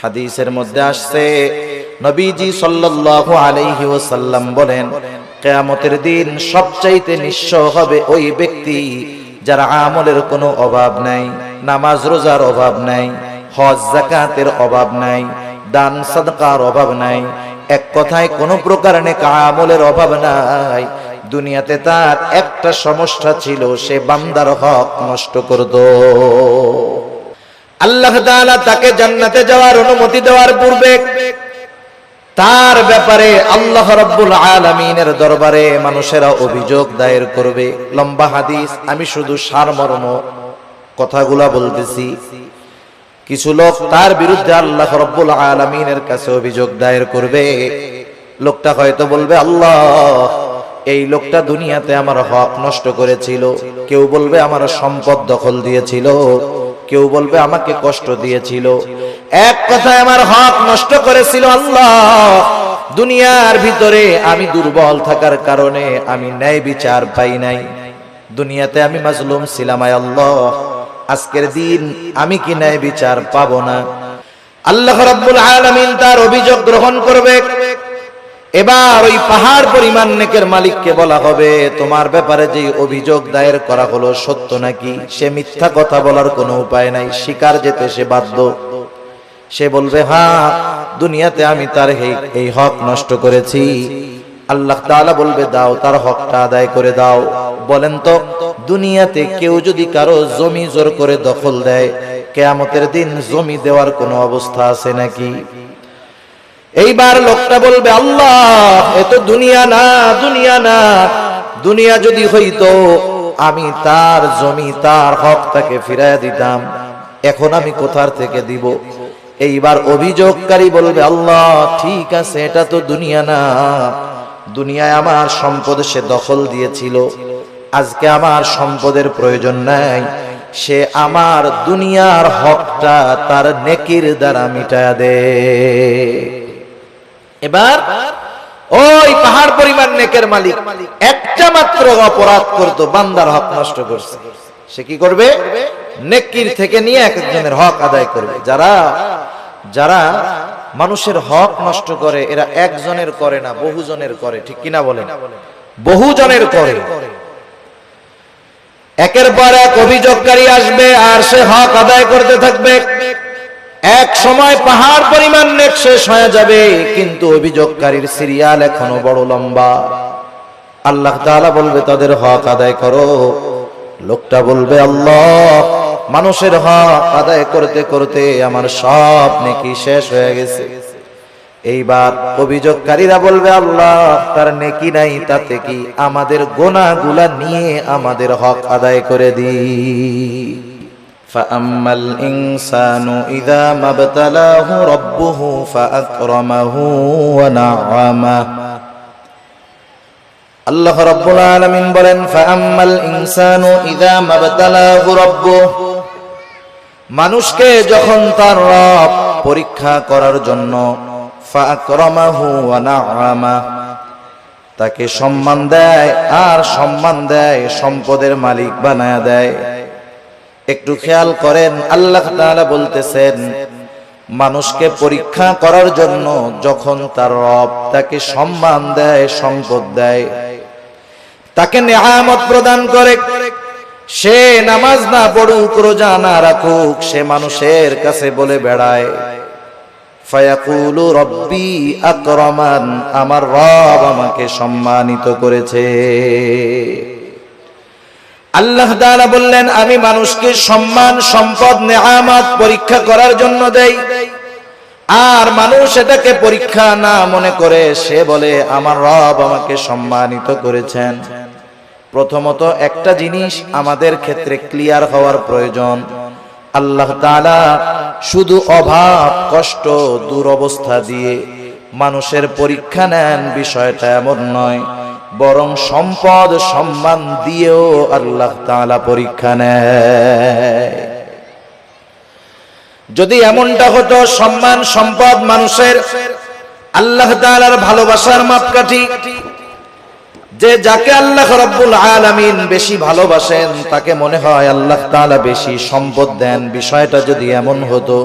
হাদিসের মধ্যে আসছে নবীজি সাল্লাল্লাহু আলাইহি ওয়াসাল্লাম বলেন, কিয়ামতের দিন সবচাইতে নিঃস্ব হবে ওই ব্যক্তি যার আমলের কোনো অভাব নাই, নামাজ রোজার অভাব নাই, হজ যাকাতের অভাব নাই, দান সাদকার অভাব নাই, এক কথায় কোনো প্রকার নেক আমলের অভাব নাই। দুনিয়াতে তার একটা সমস্যা ছিল, সে বান্দার হক নষ্ট করত। আল্লাহ তাআলা তাকে জান্নাতে যাওয়ার অনুমতি দেওয়ার পূর্বে তার ব্যাপারে আল্লাহ রাব্বুল আলামিনের দরবারে মানুষেরা অভিযোগ দায়ের করবে। লম্বা হাদিস, আমি শুধু সারমর্ম কথাগুলা বলতেছি। কিছু লোক তার বিরুদ্ধে আল্লাহ রাব্বুল আলামিনের কাছে অভিযোগ দায়ের করবে। লোকটা হয়তো বলবে, আল্লাহ, এই লোকটা দুনিয়াতে আমার হক নষ্ট করেছিল। কেউ বলবে আমার সম্পদ দখল দিয়েছিল, কেউ বলবে আমাকে কষ্ট দিয়েছিল। এক কথায় আমার হক নষ্ট করেছিল। আল্লাহ, দুনিয়ার ভিতরে আমি দুর্বল থাকার কারণে আমি ন্যায় বিচার পাই নাই। দুনিয়াতে আমি মাজলুম ছিলাম। আল্লাহ, আজকের দিন আমি কি ন্যায় বিচার পাবো না? আল্লাহ রাব্বুল আলামিন তার অভিযোগ গ্রহণ করবে। এবার ওই পাহাড় পরিমাণ নেকের মালিককে বলা হবে, তোমার ব্যাপারে যে অভিযোগ দায়ের করা হলো সত্য নাকি? সে মিথ্যা কথা বলার কোনো উপায় নাই, স্বীকার যেতে সে বাধ্য। সে বলবে, হ্যাঁ, দুনিয়াতে আমি তার এই হক নষ্ট করেছি। আল্লাহ তাআলা বলবে, দাও, তার হকটা আদায় করে দাও। বলেন তো, দুনিয়াতে কেউ যদি কারো জমি জোর করে দখল দেয়, কিয়ামতের দিন জমি দেওয়ার কোনো অবস্থা আছে নাকি? এইবার লোকটা বলবে, আল্লাহ, এ তো দুনিয়া না, দুনিয়া না। দুনিয়া যদি হইতো আমি তার জমি, তার হক তাকে ফিরাইয়া দিতাম। এখন আমি কোথার থেকে দিব? এইবার অভিযোগকারী বলবে, আল্লাহ, ঠিক আছে, এটা তো দুনিয়া না। দুনিয়ায় আমার সম্পদ সে দখল দিয়েছিল, আজকে আমার সম্পদের প্রয়োজন নাই। সে আমার দুনিয়ার হকটা তার নেকির দ্বারা মিটায়া দে। এবার ওই পাহাড় পরিমাণ নেকের মালিক একটা মাত্র অপরাধ করতো, বান্দার হক নষ্ট করছে। সে কি করবে? নেকির থেকে নিয়ে একজনের হক আদায় করবে। যারা যারা মানুষের হক নষ্ট করে, এরা একজনের করে না, বহুজনের করে। ঠিক কিনা বলেন? বহুজনের করে। একের পর এক অভিযোগকারী আসবে আর সে হক আদায় করতে থাকবে। এক সময় পাহাড় পরিমাণ নেক শেষ হয়ে যাবে, কিন্তু অভিযোগকারীর সিরিয়াল এখনো বড় লম্বা। আল্লাহ তাআলা বলবে, তাদের হক আদায় করো। লোকটা বলবে, আল্লাহ, মানুষের হক আদায় করতে করতে আমার সব নেকি শেষ হয়ে গেছে। এইবার অভিযোগকারীরা বলবে, আল্লাহ, তার নেকি নাই, তাতে কি? আমাদের গুনাহগুলা নিয়ে আমাদের হক আদায় করে দিই। فأما الإنسان إذا ما ابتلاه ربه فأكرمه ونعمه। আল্লাহ রাব্বুল আলামিন বলেন, فأما الإنسان إذا ما ابتلاه ربه। মানুষকে যখন তার রব পরীক্ষা করার জন্য فأكرمه ونعمه, তাকে সম্মান দেয় আর সম্মান দেয়, সম্পদের মালিক বানায়া দেয়। একটু খেয়াল করেন, আল্লাহ তাআলা বলতেছেন, মানুষকে পরীক্ষা করার জন্য যখন তার রব তাকে সম্মান দেয়, সম্পদ দেয়, তাকে নেয়ামত প্রদান করে, সে নামাজ না পড়ুক, রোজা না রাখুক, সে মানুষের কাছে বলে বেড়ায়, ফায়াকুলু রব্বি আকরামান, আমার রব আমাকে সম্মানিত করেছে। আল্লাহ তাআলা বললেন, আমি মানুষকে সম্মান, সম্পদ, নেয়ামত পরীক্ষা করার জন্য দেই। আর মানুষ এটাকে পরীক্ষা না মনে করে সে বলে, আমার রব আমাকে সম্মানিত করেছেন। প্রথমত একটা জিনিস আমাদের ক্ষেত্রে ক্লিয়ার হওয়ার প্রয়োজন, আল্লাহ তাআলা শুধু অভাব, কষ্ট, দুরবস্থা দিয়ে মানুষের পরীক্ষা নেন, বিষয়টা এমন নয়। বরং সম্পদ, সম্মান দিয়েও আল্লাহ তাআলা পরীক্ষা নেয়। যদি এমনটা হতো, সম্মান, সম্পদ মানুষের আল্লাহ তাআলার ভালোবাসার মাপকাঠি, যে যাকে আল্লাহ রাব্বুল আলামিন বেশি ভালোবাসেন তাকে মনে হয় আল্লাহ তাআলা বেশি সম্পদ দেন, বিষয়টা যদি এমন হতো,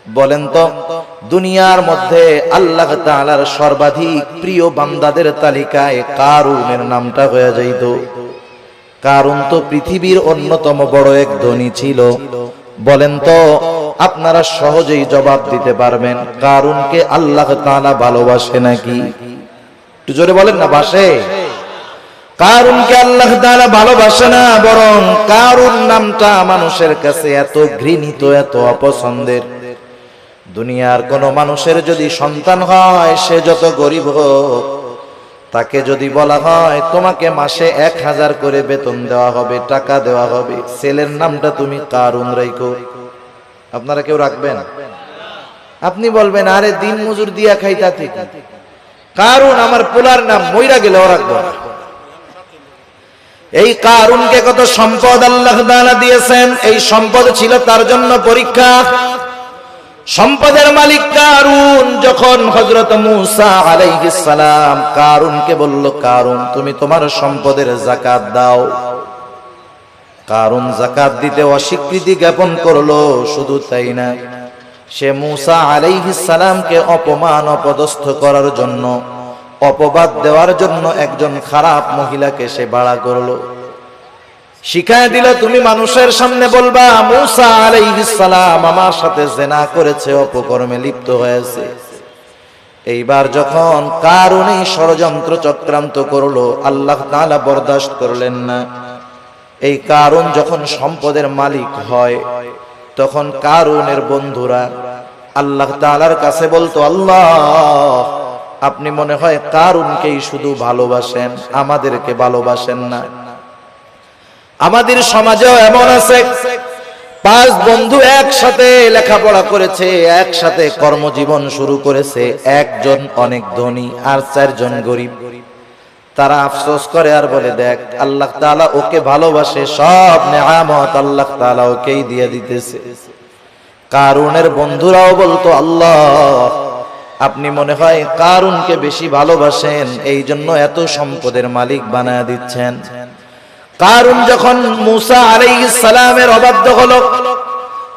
বলেন তো দুনিয়ার মধ্যে আল্লাহ তাআলার সর্বাধিক প্রিয় বান্দাদের তালিকায় কারুনের নামটা হয়ে যাইত। কারুন তো পৃথিবীর অন্যতম বড় এক ধনী ছিল। বলেন তো আপনারা সহজেই জবাব দিতে পারবেন কারুনকে আল্লাহ তাআলা ভালোবাসে নাকি? একটু জোরে বলেন না, বাসে? কারুনকে আল্লাহ তাআলা ভালোবাসে না, বরং কারুন নামটা মানুষের কাছে এত ঘৃণিত, এত অপছন্দের। দুনিয়ার কোন মানুষের যদি সন্তান হয়, সে যত গরিব হোক, তাকে যদি বলা হয় তোমাকে মাসে 1000 করে বেতন দেওয়া হবে, টাকা দেওয়া হবে, ছেলের নামটা তুমি কারুন রাখো, আপনারা কেউ রাখবেন? আপনি বলবেন আরে দিন মজুর দিয়া খাইতা থেকে কারুন আমার পোলার নাম, মইরা গেলেও রাখবো না। এই কারুনকে কত সম্পদ আল্লাহ তাআলা দিয়েছেন, এই সম্পদ ছিল তার জন্য পরীক্ষা। সম্পদের মালিক কারুন যখন হযরত মূসা আলাইহিস সালাম কারুনকে বলল, কারুন তুমি তোমার সম্পদের যাকাত দাও। কারুন যাকাত দিতে অস্বীকৃতি জ্ঞাপন করলো। শুধু তাই না, সে মূসা আলাইহিস সালামকে অপমান অপদস্থ করার জন্য, অপবাদ দেওয়ার জন্য একজন খারাপ মহিলাকে সে ভাড়া করলো। শিখায় দিল তুমি মানুষের সামনে বলবা মূসা আলাইহিস সালাম আমার সাথে জিনা করেছে, অপকর্মে লিপ্ত হয়েছে। এইবার যখন কারুন এই ষড়যন্ত্র চক্রান্ত করলো, আল্লাহ তাআলা বরদাস্ত করলেন না। এই কারুন যখন সম্পদের মালিক হয়, তখন কারুনের বন্ধুরা আল্লাহ তাআলার কাছে বলতো, আল্লাহ আপনি মনে হয় কারুনকেই শুধু ভালোবাসেন, আমাদেরকে ভালোবাসেন না। আমাদের সমাজেও এমন আছে, 5 বন্ধু একসাথে লেখাপড়া করেছে, একসাথে কর্মজীবন শুরু করেছে, একজন অনেক ধনী আর 4 জন গরিব। তারা আফসোস করে আর বলে দেখ আল্লাহ তাআলা ওকে ভালোবাসে, সব নেয়ামত আল্লাহ তাআলা ওকেই দিয়ে দিতেছে। কারুনের বন্ধুরাও বলতো, আল্লাহ আপনি মনে হয় কারুনকে বেশি ভালোবাসেন, এই জন্য এত সম্পদের মালিক বানায় দিচ্ছেন। কারুন যখন মূসা আলাইহিস সালামের অবাধ্য হলো,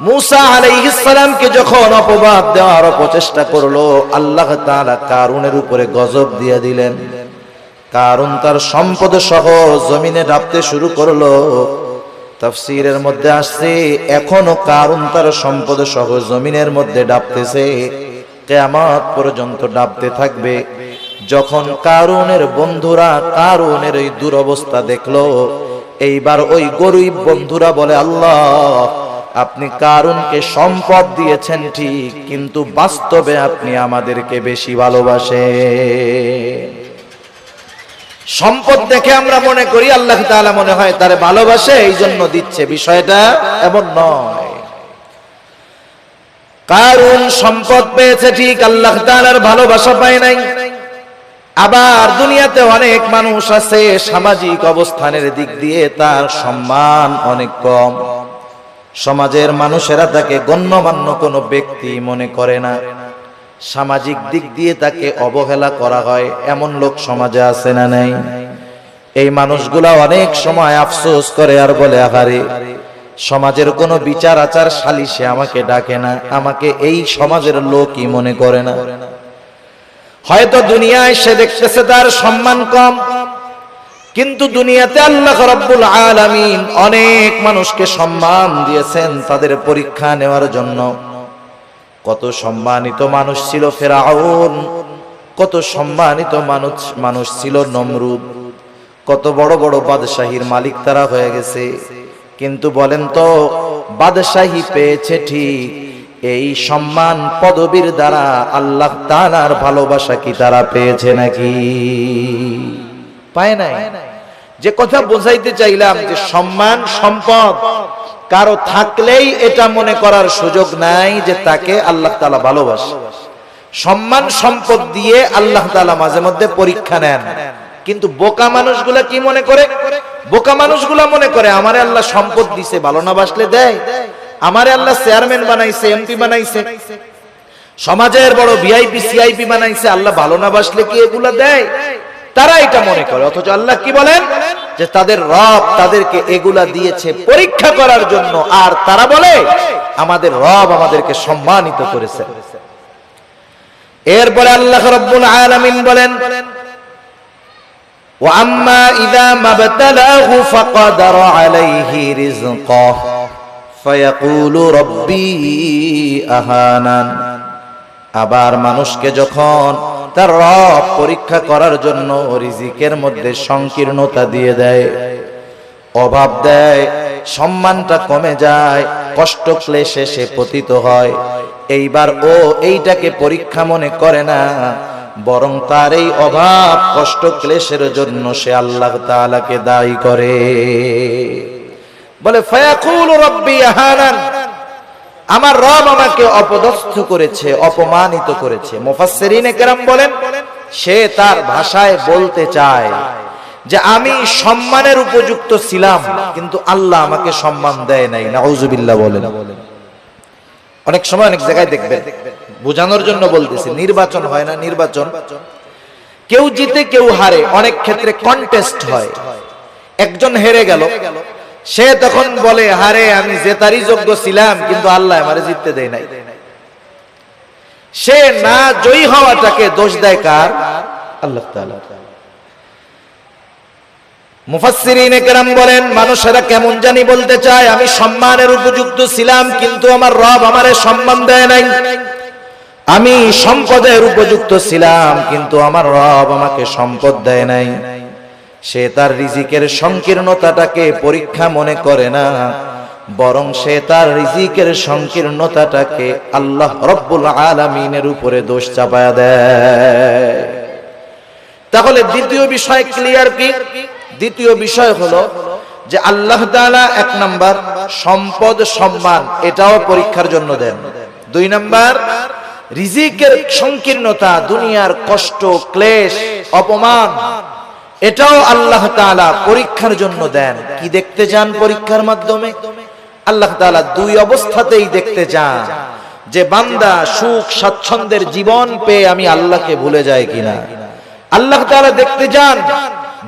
মূসা আলাইহিস সালামকে যখন অপবাদ দেওয়ার প্রচেষ্টা করলো, আল্লাহ তাআলা কারুনের উপরে গজব দিয়ে দিলেন। কারুন তার সম্পদ সহ জমিনে ডাবতে শুরু করলো। তাফসীরের মধ্যে আসছে এখনো কারুন তার সম্পদ সহ জমিনের মধ্যে ডাবতেছে, কিয়ামত পর্যন্ত ডাবতে থাকবে। যখন কারুনের বন্ধুরা কারুনের এই দুরবস্থা দেখলো, এইবার ওই গরিব বন্ধুরা বলে, আল্লাহ আপনি কারুনকে সম্পদ দিয়েছেন ঠিক, কিন্তু বাস্তবে আপনি আমাদেরকে বেশি ভালোবাসেন। সম্পদ দেখে আমরা মনে করি আল্লাহ তাআলা মনে হয় তারে ভালোবাসে, এই জন্য দিচ্ছে, বিষয়টা এমন নয়। কারুন সম্পদ পেয়েছে ঠিক, আল্লাহ তাআলার ভালোবাসা পায় নাই। আবার দুনিয়াতে অনেক মানুষ আছে সামাজিক অবস্থানের দিক দিয়ে তার সম্মান অনেক কম, সমাজের মানুষেরা তাকে গণ্যমান্য কোনো ব্যক্তি মনে করে না, সামাজিক দিক দিয়ে তাকে অবহেলা করা হয়, এমন লোক সমাজে আছে না নাই? এই মানুষগুলা অনেক সময় আফসোস করে আর বলে, আহারে সমাজের কোনো বিচার আচার সালিশে আমাকে ডাকে না, আমাকে এই সমাজের লোকই মনে করে না। হয়তো দুনিয়ায় সে দেখতেছে তার সম্মান কম, কিন্তু দুনিয়াতে আল্লাহ রাব্বুল আলামিন অনেক মানুষকে সম্মান দিয়েছেন তাদের পরীক্ষা নেওয়ার জন্য। কত সম্মানিত মানুষ ছিল ফেরাউন, কত সম্মানিত মানুষ ছিল নমরুদ, কত বড় বড় বাদশাহীর মালিক তারা হয়ে গেছে। কিন্তু বলেন তো বাদশাহী পেয়েছে ঠিক, এই সম্মান পদবীর দ্বারা আল্লাহ তাআলার ভালোবাসা কি তারা পেয়েছে নাকি? পায় নাই। যে কথা বোঝাইতে চাইলাম যে সম্মান সম্পদ কারো থাকলেই এটা মনে করার সুযোগ নাই যে তাকে আল্লাহ তাআলা ভালোবাসে। সম্মান সম্পদ দিয়ে আল্লাহ তাআলা মাঝে মধ্যে পরীক্ষা নেন, কিন্তু বোকা মানুষগুলা কি মনে করে? বোকা মানুষগুলা মনে করে আমারে আল্লাহ সম্পদ দিছে, ভালো না বাসলে দেয়। আমারে আল্লাহ চেয়ারম্যান বানাইছে, এমপি বানাইছে, সমাজের বড় ভিআইপি সিআইপি বানাইছে, আল্লাহ ভালো না বাসলে কি এগুলা দেয়? তারা এটা মনে করে, অথচ আল্লাহ কি বলেন যে তাদের রব তাদেরকে এগুলা দিয়েছে পরীক্ষা করার জন্য, আর তারা বলে আমাদের রব আমাদেরকে সম্মানিত করেছে। এরপরে আল্লাহ রাব্বুল আলামিন বলেন ওয়া আম্মা ইযা মাবতালাহু ফাকাদার আলাইহি রিজকাহ ফায়াকুলু রাব্বি আহানান। আবার মানুষকে যখন তার রব পরীক্ষা করার জন্য রিজিকের মধ্যে সংকীর্ণতা দিয়ে দেয়, অভাব দেয়, সম্মানটা কমে যায়, কষ্ট ক্লেশে সে পতিত হয়, এইবার ও এইটাকে পরীক্ষা মনে করে না, বরং তার এই অভাব কষ্ট ক্লেশের জন্য সে আল্লাহ তাআলাকে দায়ী করে। বলে ফায়াকুলু রাব্বি আহানান, আমার রব আমাকে অপদস্থ করেছে, অপমানিত করেছে। মুফাসসিরিনে কেরাম বলেন সে তার ভাষায় বলতে চায় যে আমি সম্মানের উপযুক্ত ছিলাম, কিন্তু আল্লাহ আমাকে সম্মান দেয় নাই। নাউজুবিল্লাহ বলেন। অনেক সময় অনেক জায়গায় দেখবেন, বোঝানোর জন্য বলতেছি, নির্বাচন হয় না, নির্বাচন কেউ জিতে কেউ হারে, অনেক ক্ষেত্রে কন্টেস্ট হয়, একজন হেরে গেল, সে তখন বলে হারে আমি জেতারই যোগ্য ছিলাম, কিন্তু আল্লাহ আমারে জিততে দেয় নাই। সে না জয়ী হওয়াটাকে দোষ দেয় কার? আল্লাহ তাআলা। মুফাসসিরিনে কেরাম বলেন মানুষেরা কেমন জানি বলতে চায় আমি সম্মানের উপযুক্ত ছিলাম, কিন্তু আমার রব আমারে সম্মান দেয় নাই। আমি সম্পদের উপযুক্ত ছিলাম, কিন্তু আমার রব আমাকে সম্পদ দেয় নাই। সে তার রিজিকের সংকীর্ণতাটাকে পরীক্ষা মনে করে না, বরং সে তার রিজিকের সংকীর্ণতাটাকে আল্লাহ রব্বুল আলামিনের উপরে দোষ চাপায়া দেয়। তাহলে দ্বিতীয় বিষয় ক্লিয়ার কি? দ্বিতীয় বিষয় হলো যে আল্লাহ তাআলা এক নাম্বার সম্পদ সম্মান এটাও পরীক্ষার জন্য দেন। দুই নাম্বার রিজিকের সংকীর্ণতা, দুনিয়ার কষ্ট ক্লেশ অপমান, এটাও আল্লাহ তাআলা পরীক্ষার জন্য দেন। কি দেখতে চান পরীক্ষার মাধ্যমে? আল্লাহ তাআলা দুই অবস্থাতেই দেখতে চান যে বান্দা সুখ স্বাচ্ছন্দ্যের জীবন পেয়ে আমি আল্লাহকে ভুলে যাই কিনা। আল্লাহ তাআলা দেখতে চান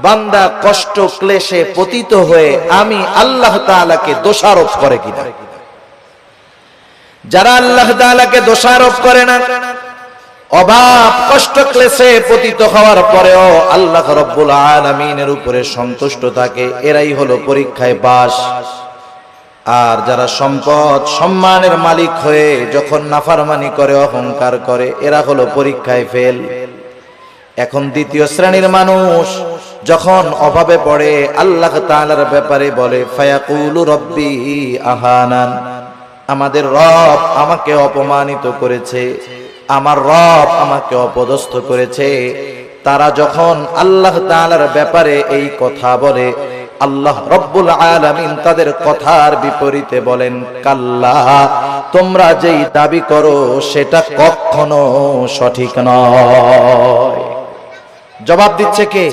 বান্দা কষ্ট ক্লেশে পতিত হয়ে আমি আল্লাহ তাআলাকে দোষারোপ করে কিনা। যারা আল্লাহ তাআলাকে দোষারোপ করে না, অভাব কষ্ট ক্লেশে পতিত হওয়ার পরেও আল্লাহ রাব্বুল আলামিনের উপরে সন্তুষ্ট থাকে, এরাই হলো পরীক্ষায় পাস। আর যারা সম্পদ সম্মানের মালিক হয়ে যখন নাফরমানি করে, অহংকার করে, এরা হলো পরীক্ষায় ফেল। এখন দ্বিতীয় শ্রেণীর মানুষ যখন অভাবে পড়ে আল্লাহ তাআলার ব্যাপারে বলে ফায়াকুলু রাব্বি আহানান, আমাদের রব আমাকে অপমানিত করেছে, আমার রব আমাকে অপদস্থ করেছে। তারা যখন আল্লাহ তাআলার ব্যাপারে এই কথা বলে, আল্লাহ রব্বুল আলামিন তাদের কথার বিপরীতে বলেন কাল্লা, তোমরা যেই দাবি করো সেটা কখনো সঠিক নয়। জবাব দিচ্ছে কে?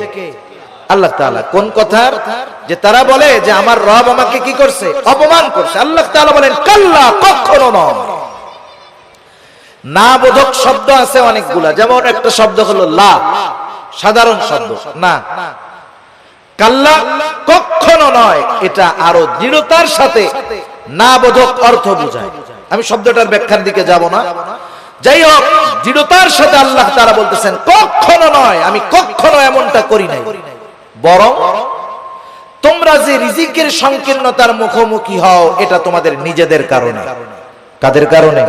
আল্লাহ তাআলা। কোন কথার? যে তারা বলে যে আমার রব আমাকে কি করছে? অপমান করছে। আল্লাহ তাআলা বলেন কাল্লা, কখনো নয়। না বোধক শব্দ আছে অনেকগুলা, যেমন একটা শব্দ হলো লা, সাধারণ শব্দ না। কাল্লা কখনো নয়, এটা আরো দৃঢ়তার সাথে না বোধক অর্থ বোঝায়। আমি শব্দটার ব্যাখ্যার দিকে যাব না। যাই হোক, দৃঢ়তার সাথে আল্লাহ তাআলা বলতেছেন কখনো নয়, আমি কখনো এমনটা করি নাই, বরং তোমরা যে রিজিকের সংকীর্ণতার মুখোমুখি হও এটা তোমাদের নিজেদের কারণে। কাদের কারণে?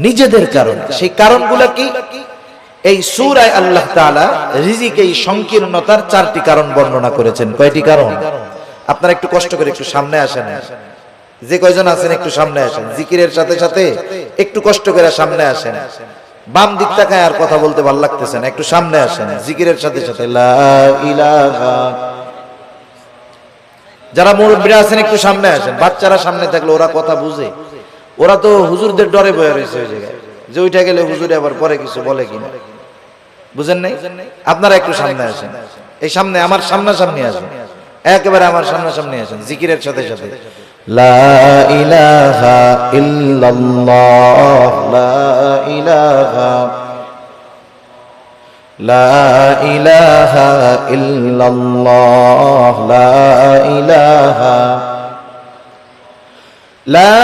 নিজেদের কারণে। সেই কারণগুলো কি? এই সূরায় আল্লাহ তাআলা রিজিক এই সংকীর্ণতার চারটি কারণ বর্ণনা করেছেন। কয়টি কারণ? আপনারা একটু কষ্ট করে একটু সামনে আসেন, যে কয়জন আছেন একটু সামনে আসেন, জিকিরের সাথে সাথে একটু কষ্ট করে সামনে আসেন। বাম দিক তাকায় আর কথা বলতে ভালো লাগতেছে না, একটু সামনে আসেন জিকিরের সাথে সাথে। লা ইলাহা। যারা মুরব্বিরা আছেন একটু সামনে আসেন। বাচ্চারা সামনে থাকলে ওরা কথা বুঝে, ওরা তো হুজুরদের ডরে বয়ে রয়েছে ওই জায়গায়, যে ওইটা গেলে হুজুরে আবার পরে কিছু বলে কিনা, বুঝেন নাই? আপনারা একটু সামনে আসেন, এই সামনে আমার সামনাসামনি আসেন, একেবারে আমার সামনাসামনি আসেন জিকিরের সাথে সাথে। লা ইলাহা ইল্লাল্লাহ, লা ইলাহা লা ইলাহা ইল্লাল্লাহ, লা ইলাহা, লা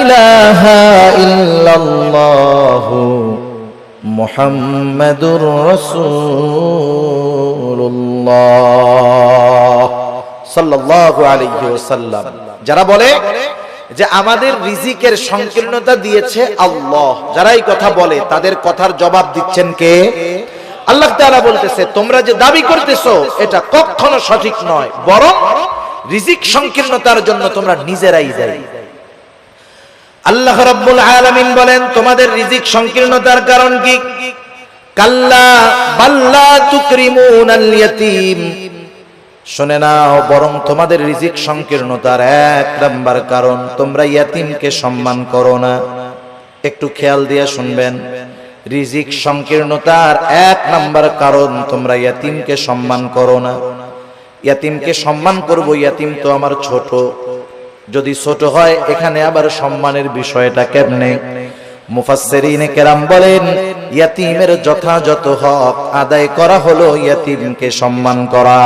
ইলাহা ইল্লাল্লাহ মুহাম্মাদুর রাসূলুল্লাহ সাল্লাল্লাহু আলাইহি ওয়াসাল্লাম। যারা বলে যে আমাদের রিজিকের সংকীর্ণতা দিয়েছে আল্লাহ, যারা এই কথা বলে তাদের কথার জবাব দিচ্ছেন কে? আল্লাহ তাআলা বলতেছে তোমরা যে দাবি করতেছো এটা কখনো সঠিক নয়, বরং রিজিক সংকীর্ণতার জন্য তোমরা নিজেরাই দায়ী। আল্লাহ রাব্বুল আলামিন বলেন তোমাদের রিজিক সংকীর্ণতার কারণ কি? কাল্লা বাল্লা তুকরিমুনাল ইয়াতীম, শুনে নাও, বরং তোমাদের রিজিক সংকীর্ণতার এক নাম্বার কারণ তোমরা ইয়াতীমকে সম্মান করো না। একটু খেয়াল দিয়ে শুনবেন, রিজিক সংকীর্ণতার এক নাম্বার কারণ তোমরা ইয়াতীমকে সম্মান করো না। ইয়াতীমকে সম্মান করব, ইয়াতীম তো আমার ছোট, যদি ছোট হয় এখানে আবার সম্মানের বিষয়টা কেমনে? মুফাসসিরিনে কেরাম বলেন ইয়াতীমের যথাযথ হক আদায় করা হলো ইয়াতীমকে সম্মান করা।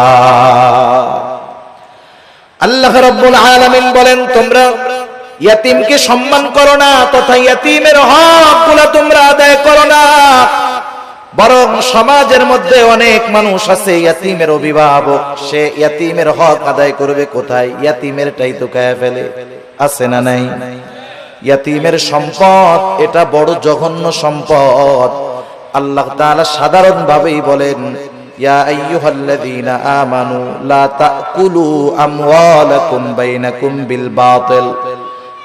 আল্লাহ রাব্বুল আলামিন বলেন তোমরা ইয়াতীমকে সম্মান করো না তথা ইয়াতীমের হকগুলো তোমরা আদায় করো না, বরং সমাজের মধ্যে অনেক মানুষ আছে ইয়াতীমের অভিভাবক, সে ইয়াতীমের হক আদায় করবে কোথায়? ইয়াতীমেরটাই তো খায় ফেলে, আছে না নাই? ইয়াতীমের সম্পদ এটা বড় জঘন্য সম্পদ। আল্লাহ তাআলা সাধারণ ভাবেই বলেন ইয়া আইয়ুহাল্লাযীনা আমানু লা তাকুলু আমওয়ালাকুম বাইনাকুম বিল বাতিল।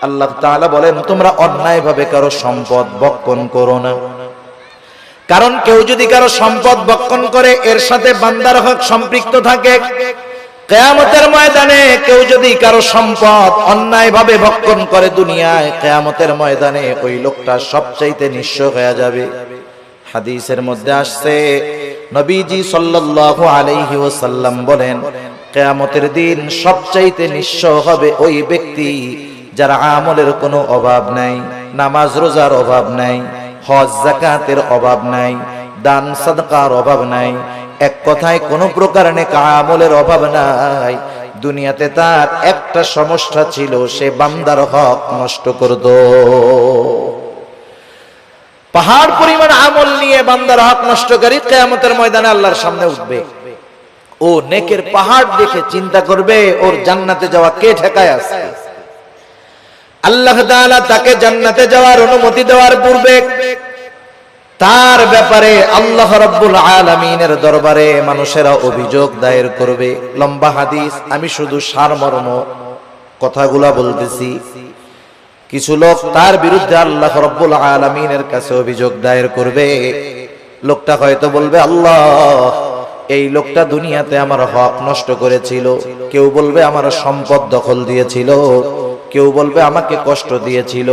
আল্লাহ তাআলা বলেন তোমরা অন্যায়ভাবে কারো সম্পদ ভক্ষণ করো না, কারণ কেউ যদি কারো সম্পদ ভক্ষণ করে এর সাথে বান্দার হক সম্পৃক্ত থাকে। কিয়ামতের ময়দানে কেউ যদি কারো সম্পদ অন্যায়ভাবে ভক্ষণ করে দুনিয়ায়, কিয়ামতের ময়দানে ওই লোকটা সবচাইতে নিঃস্ব হয়ে যাবে। হাদিসের মধ্যে আসছে নবীজি সাল্লাল্লাহু আলাইহি ওয়াসাল্লাম বলেন কিয়ামতের দিন সবচাইতে নিঃস্ব হবে ওই ব্যক্তি যার আমলের কোনো অভাব নাই, নামাজ রোজার অভাব নাই, হজ যাকাতের অভাব নাই, দান সাদকার অভাব নাই, এক কথায় কোন প্রকার নেক আমলের অভাব নাই। দুনিয়াতে তার একটা সমস্যা ছিল, সে বান্দার হক নষ্ট করত। পাহাড় পরিমাণ আমল নিয়ে বান্দার হক নষ্টকারী কিয়ামতের ময়দানে আল্লাহর সামনে উঠবে। ও নেকের পাহাড় দেখে চিন্তা করবে ওর জান্নাতে যাওয়া কে ঠেকায় আছে। আল্লাহ তাআলা তাকে জান্নাতে যাওয়ার অনুমতি দেওয়ার পূর্বে তার ব্যাপারে আল্লাহ রাব্বুল আলামিনের দরবারে মানুষেরা অভিযোগ দায়ের করবে। লম্বা হাদিস, আমি শুধু সারমর্ম কথাগুলা বলতেছি। কিছু লোক তার বিরুদ্ধে আল্লাহ রাব্বুল আলামিনের কাছে অভিযোগ দায়ের করবে। লোকটা হয়তো বলবে আল্লাহ এই লোকটা দুনিয়াতে আমার হক নষ্ট করেছিল, কেউ বলবে আমার সম্পদ দখল দিয়েছিল, কেউ বলবে আমাকে কষ্ট দিয়েছিল,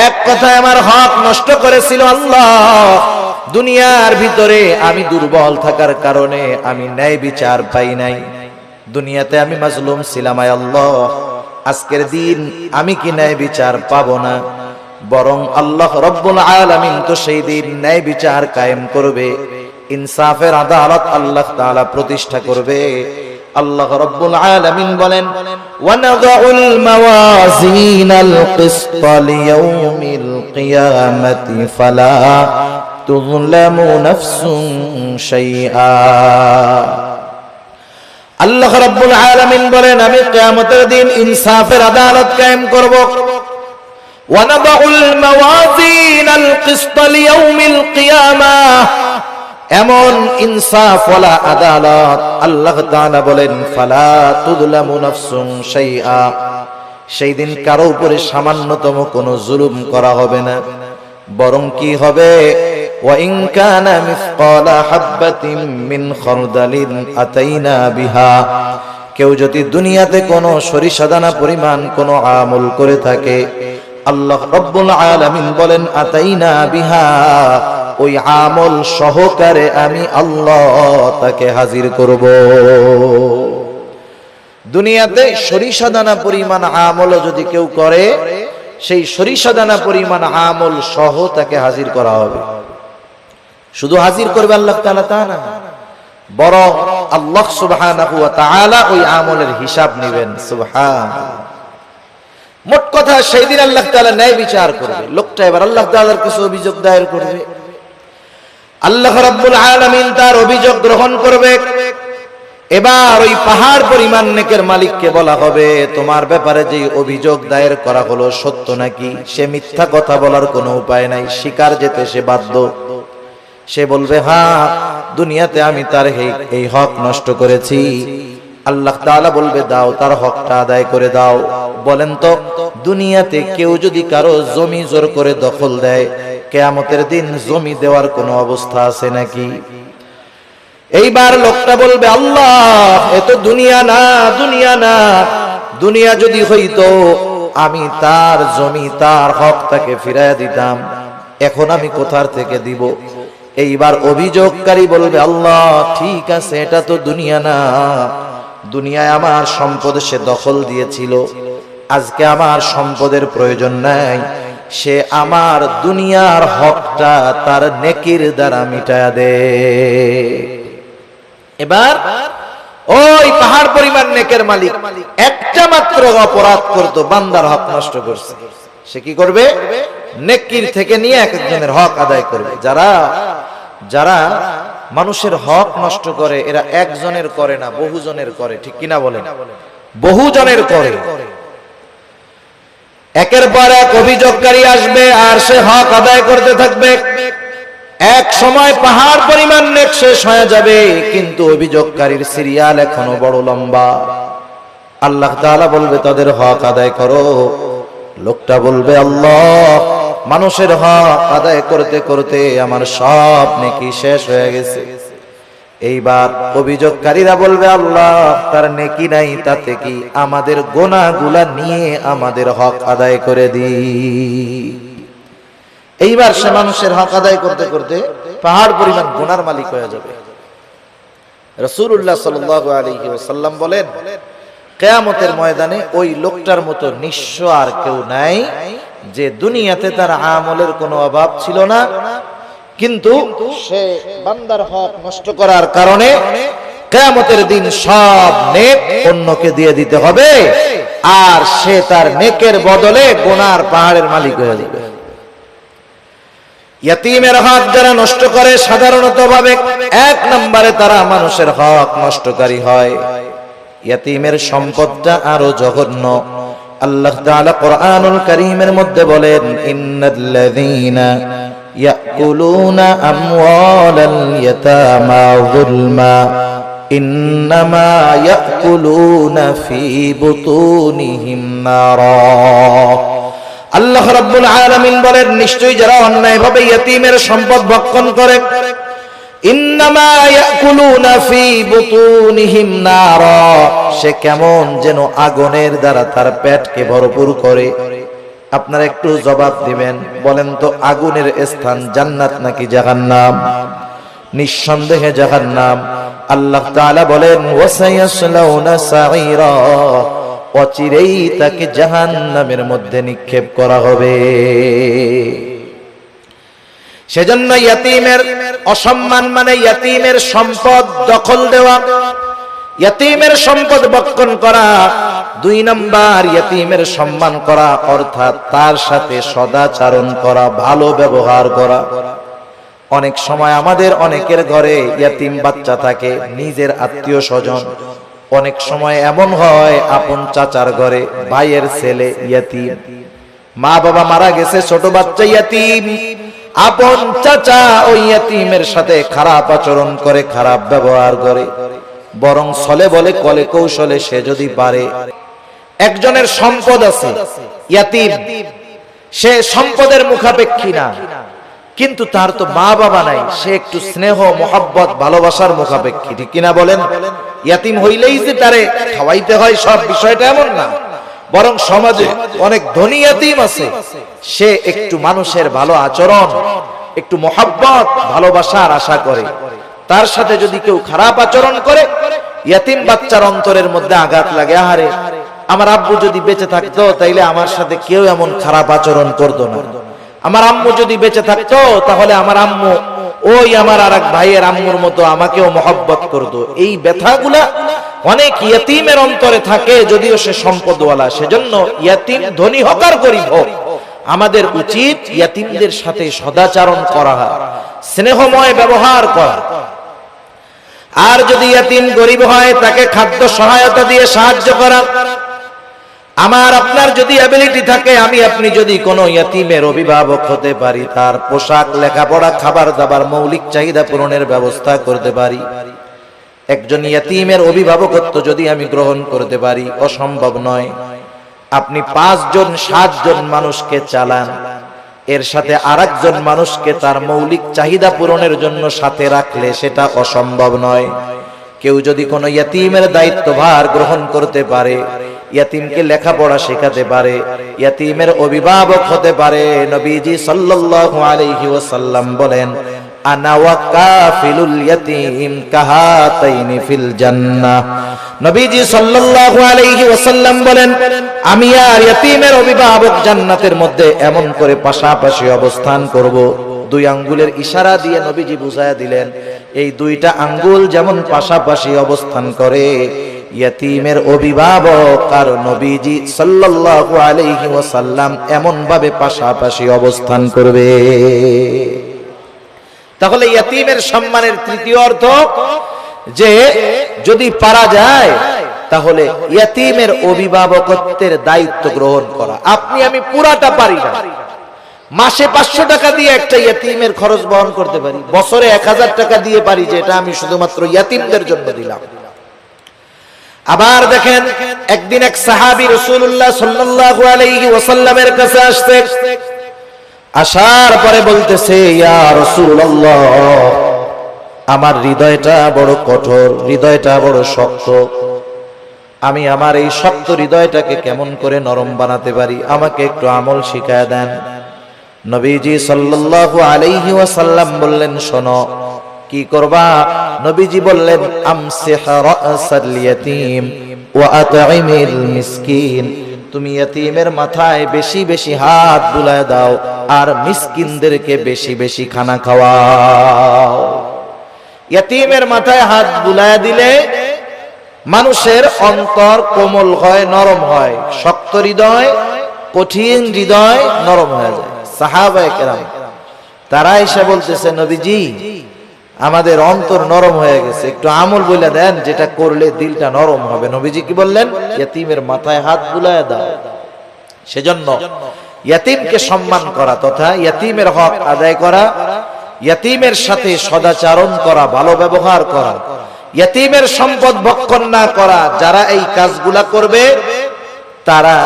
এক কথায় আমার হক নষ্ট করেছিল। আল্লাহ দুনিয়ার ভিতরে আমি দুর্বল থাকার কারণে আমি ন্যায় বিচার পাই নাই, দুনিয়াতে আমি মাজলুম ছিলাম। আল্লাহ আজকের দিন আমি কি ন্যায় বিচার পাবো না? বরং আল্লাহ রব্বুল আলামিন তো সেই দিন ন্যায় বিচার কায়েম করবে, ইনসাফের আদালত আল্লাহ তাআলা প্রতিষ্ঠা করবে। আল্লাহ রব্বুল আলামিন বলেন ওয়ানাযাউল মাওয়াজিনাল কিসতা লিয়াউমিল কিয়ামাতি ফালা তুযলামু নাফসুন শাইআ। আল্লাহ রাব্বুল আলামিন বলেন আমি কিয়ামতের দিন ইনসাফের আদালত কায়েম করব। ওয়ানাযাউল মাওয়াজিনাল কিসতা লিয়াউমিল কিয়ামাহ, এমন ইনসাফ ওয়ালা আদালত আল্লাহ তাআলা বলেন ফালা তুযলামু নাফসুন শাইআ, সেই দিন কারো উপরে সামান্যতম কোনো জুলুম করা হবে না, বরং কি হবে ওয়া ইন কানা মিসকালা হাববাতিন মিন খারদালিন আতাইনা বিহা, কেউ যদি দুনিয়াতে কোনো সরিষা দানা পরিমাণ কোনো আমল করে থাকে আল্লাহ রাব্বুল আলামিন বলেন আতাইনা বিহা, ওই আমল সহকারে আমি আল্লাহ তাকে হাজির করব। দুনিয়াতে সরিষা দানা পরিমাণ আমল যদি কেউ করে সেই সরিষা দানা পরিমাণ আমল সহ তাকে হাজির করা হবে। শুধু হাজির করবে আল্লাহ তাআলা তা না, বরং আল্লাহ সুবহানাহু ওয়া তাআলা ওই আমলের হিসাব নেবেন। সুবহানাল্লাহ। মোট কথা সেই দিন আল্লাহ তাআলা ন্যায় বিচার করবে। লোকটা এবার আল্লাহ তাআলার কাছে অভিযোগ দায়ের করবে, আল্লাহ রাব্বুল আলামিন তার অভিযোগ গ্রহণ করবে। এবার ওই পাহাড় পরিমাণ নেকের মালিককে বলা হবে, তোমার ব্যাপারে যে অভিযোগ দায়ের করা হলো সত্য নাকি? সে মিথ্যা কথা বলার কোনো উপায় নাই, স্বীকার যেতে সে বাধ্য। সে বলবে, হ্যাঁ, দুনিয়াতে আমি তার এই হক নষ্ট করেছি। আল্লাহ তাআলা বলবে, দাও, তার হকটা আদায় করে দাও। বলেন তো, দুনিয়াতে কেউ যদি কারো জমি জোর করে দখল দেয়, কিয়ামতের দিন জমি দেওয়ার কোনো অবস্থা আছে নাকি? এইবার লোকটা বলবে, আল্লাহ, এ তো দুনিয়া না, দুনিয়া না। দুনিয়া যদি হইতো আমি তার জমি, তার হক তাকে ফিরাইয়া দিতাম, এখন আমি কোথার থেকে দিব? এইবার অভিযোগকারী বলবে, আল্লাহ, ঠিক আছে, এটা তো দুনিয়া না। দুনিয়ায় আমার সম্পদ সে দখল দিয়েছিল, আজকে আমার সম্পদের প্রয়োজন নাই, সে আমার দুনিয়ার হকটা তার নেকির দ্বারা মিটায়া দে। এবার ওই পাহাড় পরিমাণ নেকের মালিক একটা মাত্র অপরাধ করতো, বান্দার হক নষ্ট করছে, সে কি করবে? নেকির থেকে নিয়ে এক একজনের হক আদায় করবে। যারা মানুষের হক নষ্ট করে, এরা একজনের করে না, বহুজনের করে, ঠিক কিনা বলেন? বহুজনের করে। একের পর এক অভিযোগকারী আসবে আর সে হক আদায় করতে থাকবে। এক সময় পাহাড় পরিমাণ নেক শেষ হয়ে যাবে, কিন্তু অভিযোগকারীর সিরিয়াল এখনো বড় লম্বা। আল্লাহ তাআলা বলবে, তাদের হক আদায় করো। লোকটা বলবে, আল্লাহ, মানুষের হক আদায় করতে করতে আমার সব নেকি শেষ হয়ে গেছে। এইবার অভিযোগকারীরা বলবে, আল্লাহ, তার নেকি নাই, তাতে কি? আমাদের গোনাগুলা নিয়ে আমাদের হক আদায় করে দিই। এইবার সে মানুষের হক আদায় করতে করতে পাহাড় পরিমাণ গুনার মালিক হয়ে যাবে। রাসূলুল্লাহ সাল্লাল্লাহু আলাইহি ওয়াসাল্লাম বলেন, কিয়ামতের ময়দানে ওই লোকটার মতো নিঃস্ব আর কেউ নাই, যে দুনিয়াতে তার আমলের কোনো অভাব ছিল না, কিন্তু সে বান্দার হক নষ্ট করার কারণে কিয়ামতের দিন সব নেক অন্যকে দিয়ে দিতে হবে, আর সে তার নেকের বদলে গুনার পাহাড়ের মালিক হয়ে যাবে। ইয়াতীমের হক যারা নষ্ট করে, সাধারণত ভাবে এক নম্বরে তারা মানুষের হক নষ্টকারী হয়। ইয়াতীমের সম্পদটা আরো জঘন্য। আল্লাহ তাআলা কোরআনুল কারীমের মধ্যে বলেন, ইন্নাল্লাযীনা ইয়াকুলুনা আমওয়ালাল ইয়াতামা যুলমা ইন্নামা ইয়াকুলুনা ফি বুতুনিহিম নারা। আল্লাহ রাব্বুল আলামিন বলেন, নিশ্চয়ই যারা অন্যায়ভাবে ইয়াতীমের সম্পদ ভক্ষণ করে, ইন্নামা ইয়াকুলুনা ফি বুতুনিহিম নারা, সে কেমন যেন আগুনের দ্বারা তার পেটকে ভরপুর করে। আপনারা একটু জবাব দিবেন, বলেন তো, আগুনের স্থান জান্নাত নাকি জাহান্নাম? নিঃসন্দেহে জাহান্নাম। আল্লাহ তাআলা বলেন, ওয়াসায়াসলাউনা সাঈরা, অচিরেই তাকে জাহান্নামের মধ্যে নিক্ষেপ করা হবে। সেজন্য ইয়াতীমের অসম্মান মানে ইয়াতীমের সম্পদ দখল দেওয়া, ইয়াতীমের সম্পদ ভক্ষণ করা। দুই নাম্বার, ইয়াতীমের সম্মান করা, অর্থাৎ তার সাথে সদাচরণ করা, ভালো ব্যবহার করা। অনেক সময় আমাদের অনেকের ঘরে ইয়াতীম বাচ্চা থাকে, নিজের আত্মীয় স্বজন। অনেক সময় এমন হয়, আপন চাচার ঘরে ভাইয়ের ছেলে ইয়াতীম, মা বাবা মারা গেছে, ছোট বাচ্চা ইয়াতীম। আপন চাচা ওই ইয়াতীমের সাথে খারাপ আচরণ করে, খারাপ ব্যবহার করে, বরং ছলে বলে কলে কৌশলে সে যদি পারে। একজনের সম্পদ আছে, ইয়াতীম, সে সম্পদের মুখাপেক্ষী না, কিন্তু তার তো মা বাবা নাই, সে একটু স্নেহ মোহাব্বত ভালোবাসার মুখাপেক্ষী, ঠিক কিনা বলেন? ইয়াতীম হইলেই যে তারে খাওয়াইতে হয় সব, বিষয়টা এমন না। বরং সমাজে অনেক ধনী ইয়াতীম আছে, সে একটু মানুষের ভালো আচরণ, একটু মোহাব্বত ভালোবাসার আশা করে। তার সাথে যদি কেউ খারাপ আচরণ করে, ইয়াতীম বাচ্চার অন্তরের মধ্যে আঘাত লাগে, আহারে, আমার আব্বু যদি বেঁচে থাকতো তাইলে আমার সাথে কেউ এমন খারাপ আচরণ করতো না। আমার আম্মু যদি বেঁচে থাকতো তাহলে আমার আম্মু ওই আমার আরেক ভাইয়ের আম্মুর মতো আমাকেও মহব্বত করতো। এই ব্যথাগুলা অনেক ইয়তীমের অন্তরে থাকে, যদিও সে সম্পদওয়ালা। সেজন্য ইয়তীম ধনী হোক আর গরিব হোক, আমাদের উচিত ইয়তীমদের সাথে সদাচরণ করা, স্নেহময় ব্যবহার করা। আর যদি ইয়তীম গরিব হয়, তাকে খাদ্য সহায়তা দিয়ে সাহায্য করা। আমার আপনার যদি অ্যাবিলিটি থাকে, আমি আপনি যদি কোনো ইয়তীমের অভিভাবক হতে পারি, তার পোশাক, লেখাপড়া, খাবার দাবার, মৌলিক চাহিদা পূরণের ব্যবস্থা করতে পারি, একজন ইয়তীমের অভিভাবকত্ব যদি আমি গ্রহণ করতে পারি, অসম্ভব নয়। আপনি 5 জন 7 জন মানুষকে চালান, এর সাথে আরেকজন মানুষকে তার মৌলিক চাহিদা পূরণের জন্য সাথে রাখলে সেটা অসম্ভব নয়। কেউ যদি কোনো ইয়তীমের দায়িত্বভার গ্রহণ করতে পারে, ইয়তীমকে লেখাপড়া শেখাতে পারে, ইয়তীমের অভিভাবক হতে পারে, নবীজি সাল্লাল্লাহু আলাইহি ওয়াসাল্লাম বলেন, আনা ওয়া কাফিলুল ইয়তীম কাহাতাইনি ফিল জান্নাহ। নবীজি সাল্লাল্লাহু আলাইহি ওয়াসাল্লাম বলেন, আমি আর ইয়তীমের অভিভাবক জান্নাতের মধ্যে এমন করে পাশাপাশি অবস্থান করব। 2 আঙ্গুলের ইশারা দিয়ে নবীজি বুঝায়া দিলেন, এই 2টা আঙ্গুল যেমন পাশাপাশি অবস্থান করে, ইয়তীমের অভিভাবক আর নবীজি সাল্লাল্লাহু আলাইহি ওয়াসাল্লাম এমন ভাবে পাশাপাশি অবস্থান করবে। তাহলে ইয়তীমের সম্মানের তৃতীয় অর্থ যে যদি পারা যায়, তাহলে ইয়তীমের অভিভাবকত্বের দায়িত্ব গ্রহণ করা। আপনি আমি পুরাটা পারি না, মাসে 500 টাকা দিয়ে একটা ইয়তীমের খরচ বহন করতে পারি, বছরে 1000 টাকা দিয়ে পারি যে এটা আমি শুধুমাত্র ইয়তীমদের জন্য দিলাম। আবার দেখেন, একদিন এক সাহাবী রাসূলুল্লাহ সাল্লাল্লাহু আলাইহি ওয়াসাল্লামের কাছে আসছে, আসার পরে বলতেছে, ইয়া রাসূলুল্লাহ, আমার হৃদয়টা বড় কঠোর, হৃদয়টা বড় শক্ত, আমি আমার এই শক্ত হৃদয়টাকে কেমন করে নরম বানাতে পারি, আমাকে একটু আমল শিখায় দেন। নবীজি সাল্লাল্লাহু আলাইহি ওয়াসাল্লাম বললেন, শোনো কি করবা। নবীজি বললেন, আমসিহ রাসাল ইয়াতীম ওয়া আত'ইমিল মিসকিন, তুমি ইয়তীমের মাথায় বেশি বেশি হাত বুলায় দাও আর মিসকিনদেরকে বেশি বেশি খানা খাওয়াও। ইয়তীমের মাথায় হাত বুলায় দিলে মানুষের অন্তর কোমল হয়, নরম হয়। শক্ত হৃদয়, কঠিন হৃদয় নরম হয়ে যায়। সাহাবায়ে কেরাম তারা এসে বলতেছে, নবীজি আমাদের অন্তর নরম হয়ে গেছে, একটু আমল বলে দেন যেটা করলে দিলটা নরম হবে। নবীজি কি বললেন? ইয়তীমের মাথায় হাত বুলায় দাও। সেজন্য ইয়তীমকে সম্মান করা তথা ইয়তীমের হক আদায় করা, ইয়তীমের সাথে সদাচরণ করা, ভালো ব্যবহার করা, ইয়তীমের সম্পদ ভক্ষণ না করা, যারা এই কাজগুলা করবে তারা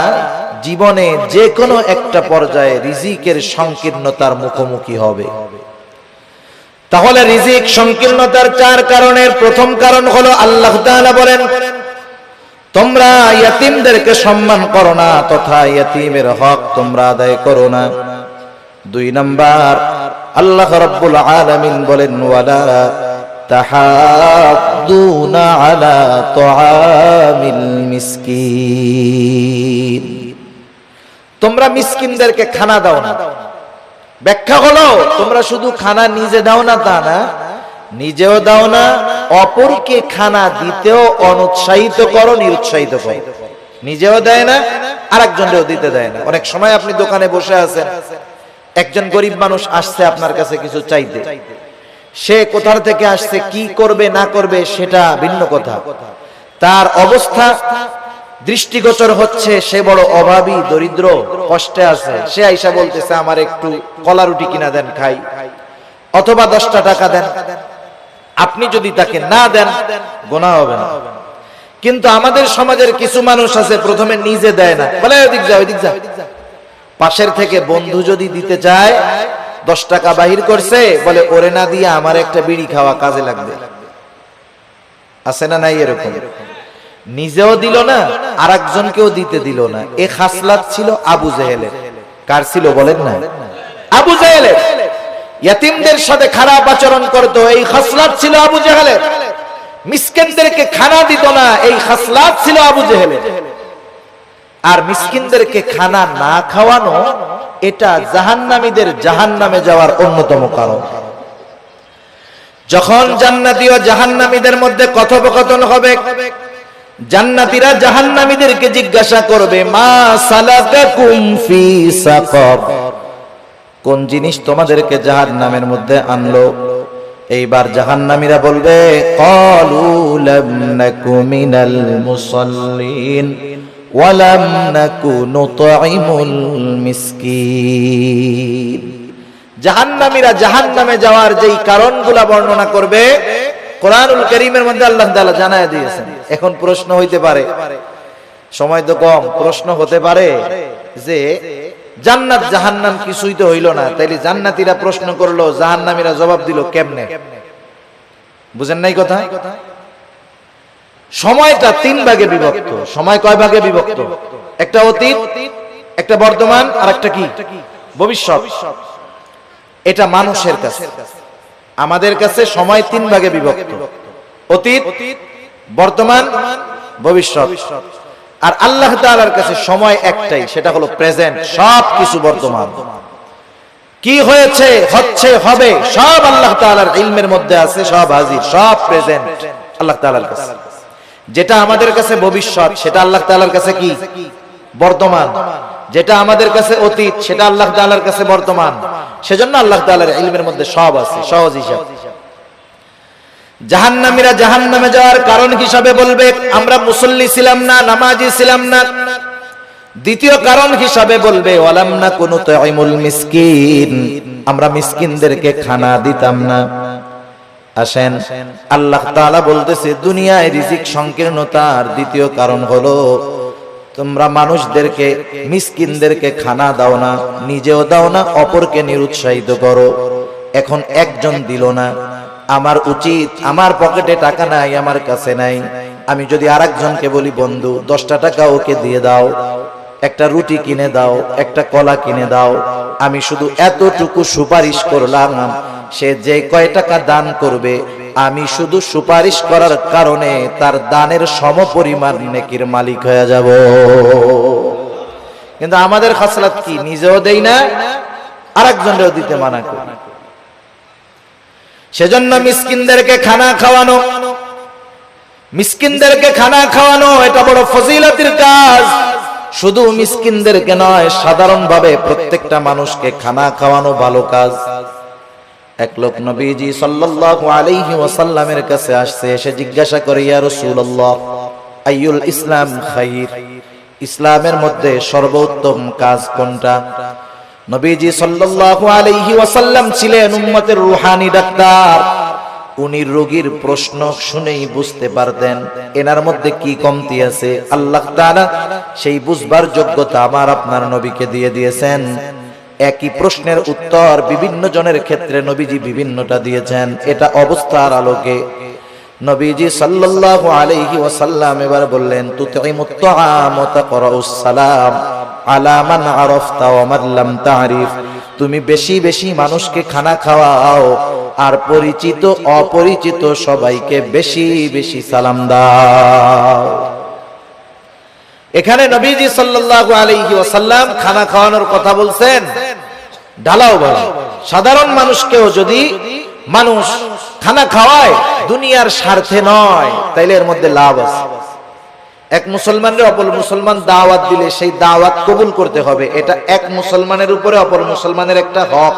জীবনে যে কোনো একটা পর্যায়ে রিজিকের সংকীর্ণতার মুখোমুখি হবে। তাহলে রিজিক সংকীর্ণতার 4 কারণের প্রথম কারণ হলো আল্লাহ তাআলা বলেন, তোমরা ইয়তীমদেরকে সম্মান করো না তথা ইয়তীমের হক তোমরা আদায় করো না। 2 নাম্বার, আল্লাহ রাব্বুল আলামিন বলেন, ওয়ালা তাহাদ্দুনা আলা তুআমিল মিসকিন, তোমরা মিসকিনদেরকে খানা দাও না। ব্যাখ্যা হলো, তোমরা শুধু খানা নিজে দাও না তা না, নিজেও দাও না, অপরকে খানা দিতেও অনুৎসাহিত করো, নিরুৎসাহিত করো। নিজেও দেয় না, আরেকজনকেও দিতে দেয় না। অনেক সময় আপনি দোকানে বসে আছেন, একজন গরিব মানুষ আসছে আপনার কাছে কিছু চাইতে, সে কোথা থেকে আসছে, কি করবে না করবে সেটা ভিন্ন কথা, তার অবস্থা দৃষ্টিগোচর হচ্ছে সে বড় অভাবী, দরিদ্র, কষ্টে আছে। সে আইসা বলতেছে, আমার একটু কলা রুটি কিনা দেন খাই, অথবা 10টা টাকা দেন। আপনি যদি তাকে না দেন গুনাহ হবে না। কিন্তু আমাদের সমাজের কিছু মানুষ আছে, প্রথমে নিজে দেয় না, বলে ওইদিক যা ওইদিক যা। পাশের থেকে বন্ধু যদি দিতে চায়, 10 টাকা বাহির করছে, বলে ওরে না দিয়ে আমার একটা বিড়ি খাওয়া কাজে লাগবে। আছে না নাই এরকম? নিজেও দিল না, আরেকজনকেও দিতে দিল না। এই খাসলাত ছিল আবু জেহেলের। কার ছিল বলেন না? আবু জেহেলের। ইয়তীমদের সাথে খারাপ আচরণ করত, এই খাসলাত ছিল আবু জেহেলের। মিসকিনদেরকে খানা দিত না, এই খাসলাত ছিল আবু জেহেলের। আর মিসকিনদেরকে খানা না খাওয়ানো, এটা জাহান্নামীদের জাহান্নামে যাওয়ার অন্যতম কারণ। যখন জান্নাতি ও জাহান্নামীদের মধ্যে কথোপকথন হবে, জান্নাতীরা জাহান্নামীদেরকে জিজ্ঞাসা করবে, মা সালাকাকুম ফি সাকার, কোন জিনিস তোমাদেরকে জাহান্নামের মধ্যে আনলো? এইবার জাহান্নামীরা বলবে, ক্বালু লাম নাকু মিনাল মুসাল্লিন ওয়া লাম নাকু নুতঈমুল মিসকিন। জাহান্নামীরা জাহান্নামে যাওয়ার যেই কারণগুলো বর্ণনা করবে কোরআনুল কারীমের মধ্যে আল্লাহ তাআলা জানায় দিয়েছেন। এখন প্রশ্ন হইতে পারে, সময় তো কম, প্রশ্ন হতে পারে যে জান্নাত জাহান্নাম কিছুই তো হইল না, তাইলে জান্নাতীরা প্রশ্ন করলো, জাহান্নামীরা জবাব দিল কেমনে? বুঝেন নাই কথা? সময়টা 3 ভাগে বিভক্ত। সময় কয় ভাগে বিভক্ত? একটা অতীত, একটা বর্তমান, আর একটা কি ভবিষ্যৎ। এটা মানুষের কাছে, আমাদের কাছে সময় 3 ভাগে বিভক্ত, অতীত, বর্তমান, ভবিষ্যৎ। আর আল্লাহ তাআলার কাছে সময় একটাই, সেটা হলো প্রেজেন্ট। সব কিছু বর্তমান, কি হয়েছে, হচ্ছে, হবে, সব আল্লাহ তাআলার ইলমের মধ্যে আছে, সব হাজির, সব প্রেজেন্ট আল্লাহ তাআলার কাছে। যেটা আমাদের কাছে ভবিষ্যৎ, সেটা আল্লাহ তাআলার কাছে কি বর্তমান। যেটা আমাদের কাছে অতীত, সেটা আল্লাহ তাআলার কাছে বর্তমান। সেজন্য আল্লাহ তাআলার ইলমের মধ্যে সব আছে, সহজ হিসাব। জাহান্নামীরা জাহান্নামে যাওয়ার কারণ হিসাবে বলবে, আমরা মুসল্লি ছিলাম না, নামাজি ছিলাম না। দ্বিতীয় কারণ হিসাবে বলবে, ওয়ালাম নাকু নুতঈমুল মিসকিন, আমরা মিসকিনদেরকে খানা দিতাম না। আসেন, আল্লাহ তাআলা বলতেছে দুনিয়ায় রিজিক সংকীর্ণতার দ্বিতীয় কারণ হলো তোমরা মানুষদেরকে, মিসকিনদেরকে খানা দাও না, নিজেও দাও না, অপরকে নিরুৎসাহিত করো। এখন একজন দিল না, আমার উচিত, আমার পকেটে টাকা নাই, আমার কাছে নাই, আমি যদি আরেকজনকে বলি, বন্ধু 10টা টাকা ওকে দিয়ে দাও, একটা রুটি কিনে দাও, একটা কলা কিনে দাও, আমি শুধু এতটুকু সুপারিশ করলাম, সে যে কয় টাকা দান করবে, আমি শুধু সুপারিশ করার কারণে তার দানের সমপরিমাণ নেকির মালিক হয়ে যাব। কিন্তু আমাদের খাসলাত কি, নিজেও দেই না, আরেকজনকেও দিতে মানা করি। সেজন্য মিসকিনদেরকে খানা খাওয়ানো, মিসকিনদেরকে খানা খাওয়ানো এটা বড় ফজিলতের কাজ। শুধু মিসকিনদেরকে নয়, সাধারণভাবে প্রত্যেকটা মানুষকে খানা খাওয়ানো ভালো কাজ। এক লোক নবীজি সাল্লাল্লাহু আলাইহি ওয়াসাল্লামের কাছে আসছে, এসে জিজ্ঞাসা করে, ইয়া রাসূলুল্লাহ, আইয়ুল ইসলাম খায়র, ইসলামের মধ্যে সর্বোত্তম কাজ কোনটা? নবীজি সাল্লাল্লাহু আলাইহি ওয়াসাল্লাম ছিলেন উম্মতের রূহানী ডাক্তার। উনি রোগীর প্রশ্ন শুনেই বুঝতে পারতেন এনার মধ্যে কি কমতি আছে। আল্লাহ তাআলা সেই বুঝবার যোগ্যতা আমার আপনার নবীকে দিয়ে দিয়েছেন। একই প্রশ্নের উত্তর বিভিন্ন জনের ক্ষেত্রে নবীজি বিভিন্নটা দিয়েছেন। এটা অবস্থার আলোকে নবীজি সাল্লাল্লাহু আলাইহি ওয়াসাল্লাম এবার বললেন, তুতঈমুত তাআম ওয়া তাকরাউস সালাম আলা মান আরাফতা ওয়া মান লাম তা'রিফ, তুমি বেশি বেশি মানুষকে খানা খাওয়াও, আর পরিচিত অপরিচিত সবাইকে বেশি বেশি সালাম দাও। এখানে নবীজি সাল্লাল্লাহু আলাইহি ওয়াসাল্লাম খানা খাওয়ানোর কথা বলছেন ঢালাও ভালো। সাধারণ মানুষকেও যদি মানুষ খানা খাওয়ায় দুনিয়ার স্বার্থে নয়, তাইলে এর মধ্যে লাভ আছে। এক মুসলমানের অপর মুসলমান দাওয়াত দিলে সেই দাওয়াত কবুল করতে হবে, এটা এক মুসলমানের উপরে অপর মুসলমানের একটা হক।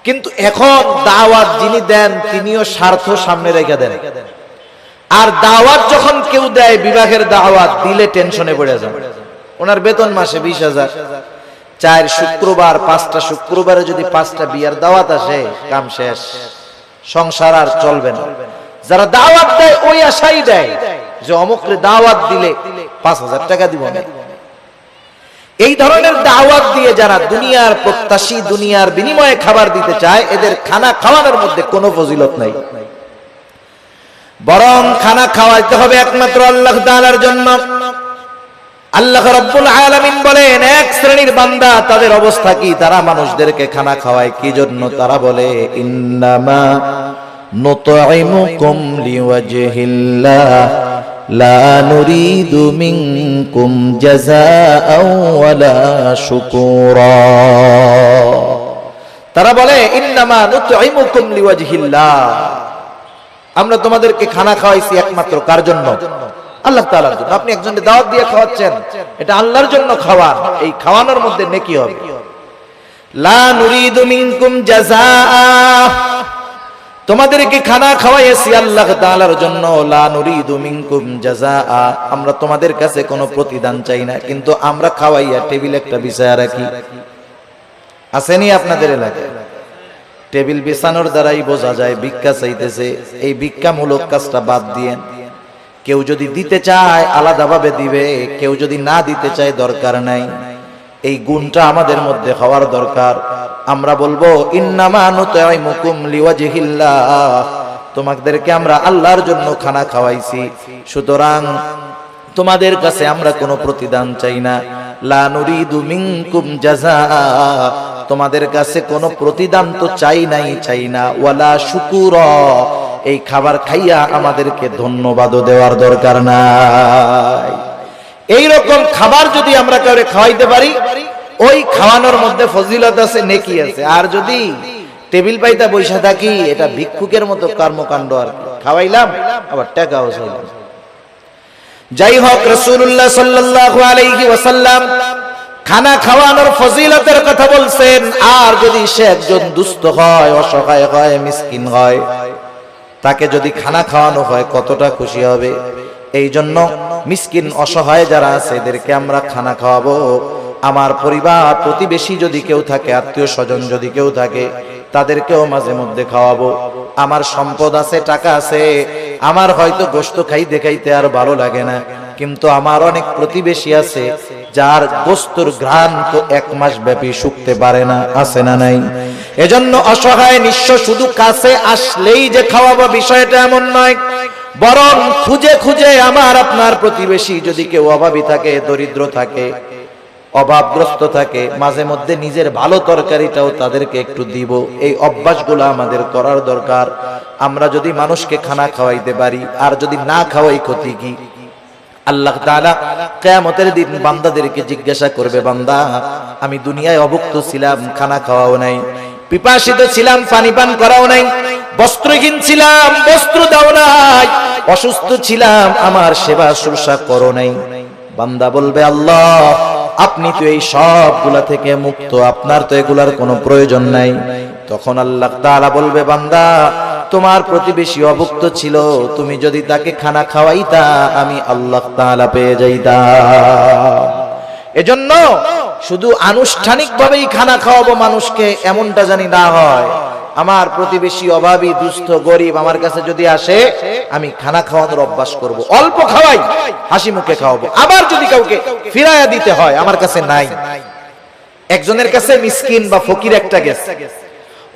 কিন্তু এখন দাওয়াত যিনি দেন তিনিও স্বার্থ সামনে রেখে দেন। আর দাওয়াত যখন কেউ দেয়, বিবাহের দাওয়াত দিলে টেনশনে পড়ে যান। ওনার বেতন মাসে 20,000, 4 শুক্রবার 5টা শুক্রবারে যদি 5টা বিয়ার দাওয়াত আসে, কাম শেষ, সংসার আর চলবে না। যারা দাওয়াত দেয় ওই আশাই দেয় যে অমুকরে দাওয়াত দিলে 5,000 টাকা দিব না। এই ধরনের দাওয়াত দিয়ে যারা দুনিয়ার প্রত্যাশী, দুনিয়ার বিনিময়ে খাবার দিতে চায়, এদের খানা খাওয়ানোর মধ্যে কোনো ফজিলত নাই। বরং খানা খাওয়াইতে হবে একমাত্র আল্লাহ তাআলার জন্য। আল্লাহ রাব্বুল আলামিন বলেন, এক শ্রেণীর বান্দা, তাদের অবস্থা কি? তারা মানুষদেরকে খানা খাওয়ায় কি জন্য? তারা বলে, ইন্নামা নুতঈমুকুম লিওয়াজহিল্লাহ লা নুরিদু মিনকুম জাযাআও ওয়ালা শুকুরা। তারা বলে ইন্নামা নুতঈমুকুম লিওয়াজহিল্লাহ, আমরা তোমাদেরকে খানা খাওয়াইছি একমাত্র কার জন্য? আল্লাহ তাআলার জন্য। আপনি একজনকে দাওয়াত দিয়ে খাওয়াচ্ছেন, এটা আল্লাহর জন্য খাওয়ান, এই খাওয়ানোর মধ্যে নেকি হবে। লা নুরিদু মিনকুম জাযাআ, তোমাদেরকে খানা খাওয়াইছি আল্লাহ তাআলার জন্য। লা নুরিদু মিনকুম জাযাআ, আমরা তোমাদের কাছে কোনো প্রতিদান চাই না, কিন্তু আমরা খাওয়াইয়া টেবিল একটা বিছায়া রাখি। আসেনি আপনাদের এলাকায়? টেবিল বিছানোর দ্বারাই বোঝা যায় ভিক্ষা চাইতেছে। এই ভিক্ষামূলক কাজটা বাদ দিয়েন। কেউ যদি দিতে চায় আলাদাভাবে দিবে, কেউ যদি না দিতে চায় দরকার নাই। এই গুণটা আমাদের মধ্যে হওয়ার দরকার। আমরা বলবো ইন্নামা নুতঈমুকুম লিওয়াজহিল্লাহ, তোমাদেরকে আমরা আল্লাহর জন্য খানা খাওয়াইছি, সুতরাং তোমাদের কাছে আমরা কোনো প্রতিদান চাই না। লা নুরিদু মিনকুম জাযাআ, তোমাদের কাছে কোনো প্রতিদান তো চাই না। ওয়ালা শুকুরা, এই খাবার খাইয়া আমাদেরকে ধন্যবাদও দেওয়ার দরকার নাই। এই রকম খাবার যদি আমরা কাউকে খাওয়াইতে পারি, ওই খাওয়ানোর মধ্যে ফজিলত আছে, নেকি আছে। আর যদি টেবিল পাইতা বৈশা থাকি, এটা ভিক্ষুকের মতো কর্মকাণ্ড। আর খাওয়াইলাম আবার টাকাও চাইলাম। যাই হোক, রাসূলুল্লাহ সাল্লাল্লাহু আলাইহি ওয়াসাল্লাম খানা খাওয়ানোর ফজিলতের কথা বলছেন। আর যদি সে একজন দুস্থ হয়, অসহায় হয়, মিসকিন হয়, তাকে যদি খানা খাওয়ানো হয় কতটা খুশি হবে। এই জন্য মিসকিন অসহায় যারা আছে এদেরকে আমরা খানা খাওয়াবো। আমার পরিবার প্রতিবেশী যদি কেউ থাকে, আত্মীয় স্বজন যদি কেউ থাকে, তাদেরকেও মাঝে মধ্যে খাওয়াবো। আমার সম্পদ আছে, টাকা আছে, আমার হয়তো গোশত খাইতে খাইতে আর ভালো লাগে না, কিন্তু আমার অনেক প্রতিবেশী আছে যার গোশতর ঘ্রাণ তো 1 মাস ব্যাপী শুকতে পারে না, আছে না নাই? এজন্য অসহায় নিঃস্ব শুধু কাছে আসলেই যে খাওয়াবো বিষয়টা এমন নয়, বরং খুঁজে খুঁজে আমার আপনার প্রতিবেশী যদি কেউ অভাবী থাকে, দরিদ্র থাকে, অভাবগ্রস্ত থাকে, মাঝে মধ্যে নিজের ভালো তরকারিটাও তাদেরকে একটু দিব। এই অভ্যাসগুলো আমাদের করার দরকার। আমরা যদি মানুষকে খানা খাওয়াইতে পারি, আর যদি না খাওয়াই ক্ষতি কি? আল্লাহ তাআলা কিয়ামতের দিন বান্দাদেরকে জিজ্ঞাসা করবে, বান্দা আমি দুনিয়ায় অভুক্ত ছিলাম, খানা খাওয়াও নাই, পিপাসিত ছিলাম, পানি পান করাও নাই, বস্ত্রহীন ছিলাম, বস্ত্র দাও নাই, অসুস্থ ছিলাম, আমার সেবা শুশ্রূষা করো নাই। বান্দা বলবে, আল্লাহ আপনি তো এই সবগুলা থেকে মুক্ত, আপনার তো এগুলার কোনো প্রয়োজন নাই। তখন আল্লাহ তাআলা বলবে, বান্দা তোমার প্রতিবেশী অভুক্ত ছিল, তুমি যদি তাকে খানা খাওয়াইতা আমি আল্লাহ তাআলা পেয়ে যাইতাম। এজন্য শুধু আনুষ্ঠানিকভাবেই খানা খাওয়াবো মানুষকে, এমনটা জানি না হয়। আমার প্রতিবেশী অভাবী, দুস্থ, গরিব আমার কাছে যদি আসে, আমি খানা খাওয়ানোর অভ্যাস করব। অল্প খাওয়াই, হাসি মুখে খাওয়াবো। আবার যদি কাউকে ফিরাইয়া দিতে হয়, আমার কাছে নাই। একজনের কাছে মিসকিন বা ফকির একটা গেছে,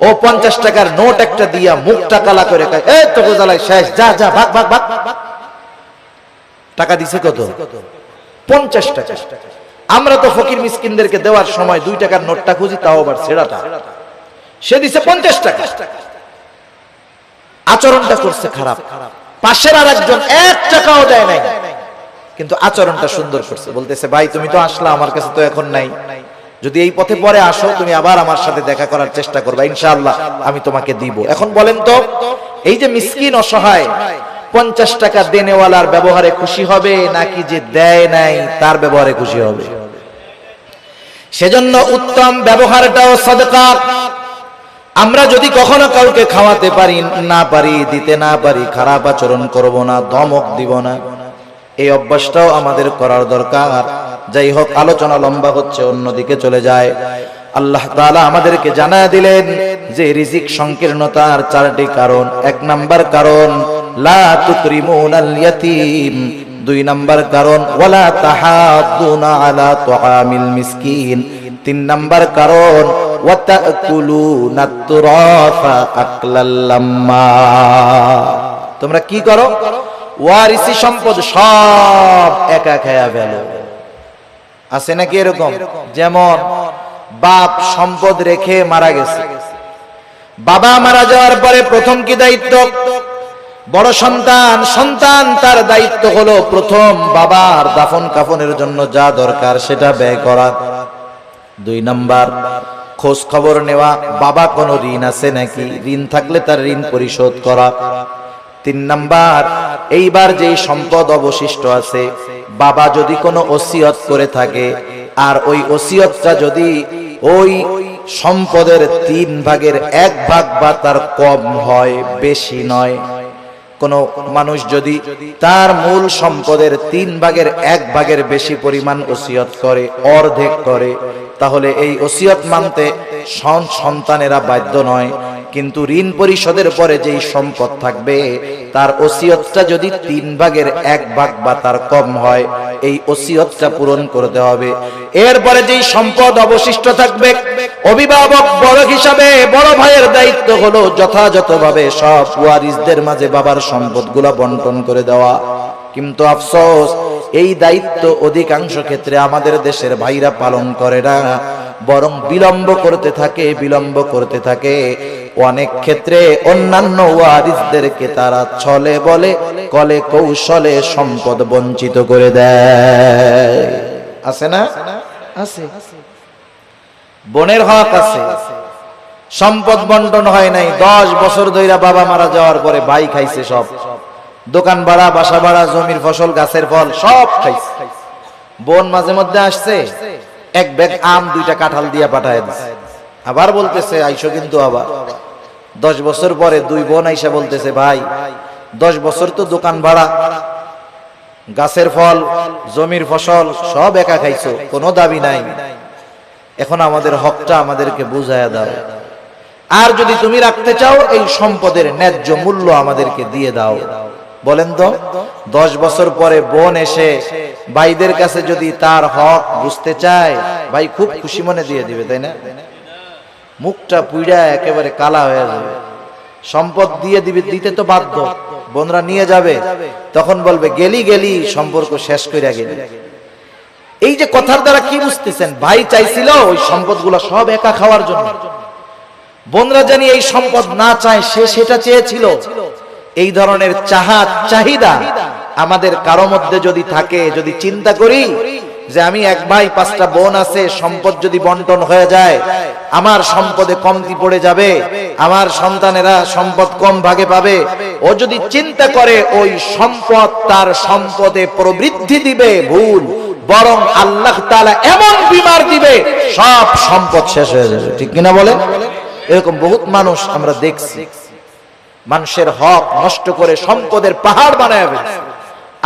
ও 50 টাকার নোট একটা দিয়া মুখটা কালা করে কয়, এই তো গোজালাই শেষ, যা যা ভাগ ভাগ ভাগ। টাকা দিছে কত? 50 টাকা। আমরা তো ফকির মিসকিনদেরকে দেওয়ার সময় 2 টাকার নোটটা খুঁজি, তাও আবার ছেঁড়াটা। সে দিছে 50 টাকা। আচরণটা করছে খারাপ। পাশের আর একজন 1 টাকাও দেয় নাই, কিন্তু আচরণটা সুন্দর করছে। বলতেছে, ভাই তুমি তো আসলা, আমার কাছে তো এখন নাই, যদি এই পথে পরে আসো তুমি আবার আমার সাথে দেখা করার চেষ্টা করবা, ইনশাআল্লাহ আমি তোমাকে দিব। এখন বলেন তো, এই যে মিসকিন অসহায় 50 টাকা দেনেওয়ালার ব্যবহারে খুশি হবে, নাকি যে দেয় নাই তার ব্যবহারে খুশি হবে? সেজন্য উত্তম ব্যবহারটাও সাদকা। আমরা যদি কখনো কাউকে খাওয়াতে পারি, না পারি, দিতে না পারি, খারাপ আচরণ করব না, ধমক দিব না, এই অভ্যাসটাও আমাদের করার দরকার। যাই হোক, আলোচনা লম্বা হচ্ছে, অন্যদিকে চলে যায়। আল্লাহ তাআলা আমাদেরকে জানায় দিলেন যে রিজিক সংকীর্ণতার 4টি কারণ। 1 নাম্বার কারণ লা তুকরিমুনাল ইয়াতীম, 2 নাম্বার কারণ ওয়ালা তাহাদ্দুনা আলা তুআমিল মিসকিন, 3 নাম্বার কারণ ওয়া তাকুলুনাত তুরাফা আকলাল লাম্মা। তোমরা কি করো? ওয়ারিসি সম্পদ সব একা খায়া ফেলো। আছে নাকি এরকম? যেমন বাপ সম্পদ রেখে মারা গেছে, বাবা মারা যাওয়ার পরে প্রথম কি দায়িত্ব? বড় সন্তান, সন্তান তার দায়িত্ব হলো প্রথম বাবার দাফন কাফনের জন্য যা দরকার সেটা ব্যয় করা। 2 নাম্বার, খোঁজ খবর নেওয়া, বাবা কোনো ঋণ আছে নাকি, ঋণ থাকলে তার ঋণ পরিশোধ করা। 3 নাম্বার, এইবার যেই সম্পদ অবশিষ্ট আছে, বাবা যদি কোনো ওসিয়ত করে থাকে আর ওই ওসিয়তটা যদি ওই সম্পদের 3 ভাগের 1 ভাগ বা তার কম হয়, বেশি নয়। কোন মানুষ যদি তার মূল সম্পদের 3 ভাগের 1 ভাগের বেশি পরিমাণ ওসিয়ত করে, অর্ধেক করে, তাহলে এই ওসিয়ত মানতে সন্তানেরা বাধ্য নয়। কিন্তু ঋণ পরিশোধের পরে যেই সম্পদ থাকবে তার ওসিয়তটা যদি 3 ভাগের 1 ভাগ বা তার কম হয়, এই ওসিয়তটা পূরণ করতে হবে। এরপরে যেই সম্পদ অবশিষ্ট থাকবে, অভিভাবক বড় হিসাবে বড় ভাইয়ের দায়িত্ব হলো যথাযথভাবে সব ওয়ারিসদের মাঝে বাবার সম্পদগুলো বন্টন করে দেওয়া। কিন্তু আফসোস, এই দায়িত্ব অধিকাংশ ক্ষেত্রে আমাদের দেশের ভাইরা পালন করে না, বরং বিলম্ব করতে থাকে। অনেক ক্ষেত্রে অন্যান্য ওয়ারিসদেরকে তারা ছলে বলে কলে কৌশলে সম্পদ বঞ্চিত করে দেয়। আছে না? আছে। বোনের হক আছে, সম্পদ বন্টন হয় নাই, 10 বছর ধরে বাবা মারা যাওয়ার পরে ভাই খাইছে সব, দোকান ভাড়া, বাসা ভাড়া, জমির ফসল, গাছের ফল সব খাইছে। বোন মাঝে মধ্যে আসছে, 1 ব্যাগ আম 2টা কাঁঠাল দিয়া পাঠায় দিছে, আবার বলতেছে আইসো। কিন্তু আবার 10 বছর পরে 2 বোন আইসা বলতেছে, ভাই 10 বছর তো দোকান ভাড়া, গাছের ফল, জমির ফসল সব একা খাইছো, কোনো দাবি নাই, এখন আমাদের হকটা আমাদেরকে বুঝায়া দাও। আর যদি তুমি রাখতে চাও, এই সম্পদের ন্যায্য মূল্য আমাদেরকে দিয়ে দাও। বলেন তো, 10 বছর পরে বোন এসে ভাইদের কাছে যদি তার হক বুঝতে চায়, ভাই খুব খুশি মনে দিয়ে দিবে, তাই না? মুখটা পুইড়া একেবারে কালা হয়ে যাবে। সম্পদ দিয়ে দিবে, দিতে তো বাধ্য, বোনরা নিয়ে যাবে, তখন বলবে গেলি সম্পর্ক শেষ কইরা গেলি। এই যে কথার দ্বারা কি বুঝতেছেন? ভাই চাইছিল ওই সম্পদগুলো সব একা খাওয়ার জন্য, বোনরা জানি এই সম্পদ না চায়, সে সেটা চেয়েছিল। এই ধরনের চাহিদা আমাদের কারো মধ্যে যদি থাকে, যদি চিন্তা করি যে আমি 1 ভাই 5টা বোন আছে, সম্পদ যদি বন্টন হয়ে যায় আমার সম্পদে কমতি পড়ে যাবে, আমার সন্তানেরা সম্পদ কম ভাগে পাবে, ও যদি চিন্তা করে ওই সম্পদ তার সম্পদে প্রবৃদ্ধি দিবে, ভুল, বরং আল্লাহ তাআলা এমন বিমার দিবে সব সম্পদ শেষ হয়ে যাবে। ঠিক কিনা বলেন? এরকম বহুত মানুষ আমরা দেখছি, মানুষের হক নষ্ট করে সম্পদের পাহাড় বানায় ফেলছে।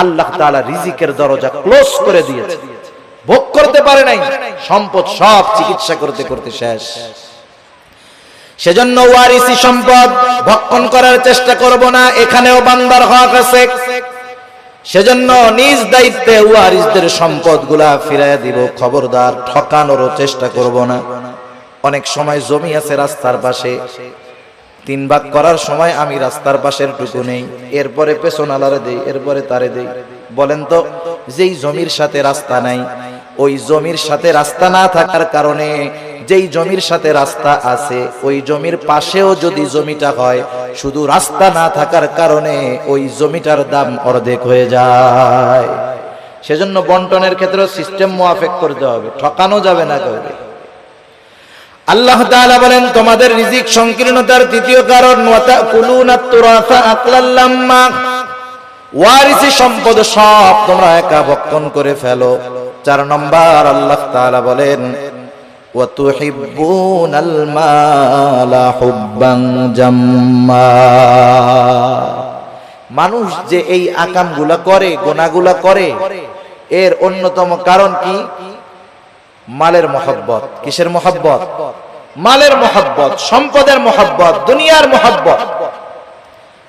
আল্লাহ তাআলা রিজিকের দরজা ক্লোজ করে দিয়েছে, ভোগ করতে পারে নাই, সম্পদ সব চিকিৎসা করতে করতে শেষ। সেজন্য ওয়ারিসি সম্পদ ভক্ষণ করার চেষ্টা করব না, এখানেও বান্দার হক আছে। সেজন্য নিজ দায়িত্বে ওয়ারিসদের সম্পদগুলা ফিরাইয়া দিব, খবরদার ঠকানোরও চেষ্টা করব না। অনেক সময় জমি আছে রাস্তার পাশে, 3 ভাগ করার সময় আমি রাস্তার পাশের টুকু নেই, এরপরে পেছন আলারে দেই, এরপরে তারে দেই। বলেন তো, যেই জমির সাথে রাস্তা নাই, ওই জমির সাথে রাস্তা না থাকার কারণে যেই জমির সাথে রাস্তা আছে, ওই জমির পাশেও যদি জমিটা হয়, শুধু রাস্তা না থাকার কারণে ওই জমিটার দাম অর্ধেক হয়ে যায়। সেজন্য বন্টনের ক্ষেত্রে সিস্টেম মুআফিক করতে হবে, ঠকানো যাবে না কাউকে। আল্লাহ তাআলা বলেন, তোমাদের রিজিক সংকীর্ণতার 3য় কারণ ওয়াতাকুলুনাত তুরাসা আকলাল লাম্মা, ওয়ারিসি সম্পদ সব তোমরা একা ভক্ষণ করে ফেলো। 4 নম্বর আল্লাহ তাআলা বলেন ওয়া তুহিব্বুনাল মালা হুব্বান জাম্মা, মানুষ যে এই আকামগুলা করে, গুনাহগুলা করে, এর অন্যতম কারণ কি? মালের মহব্বত। কিসের মহব্বত? মালের মহব্বত, সম্পদের মহব্বত, দুনিয়ার মহব্বত।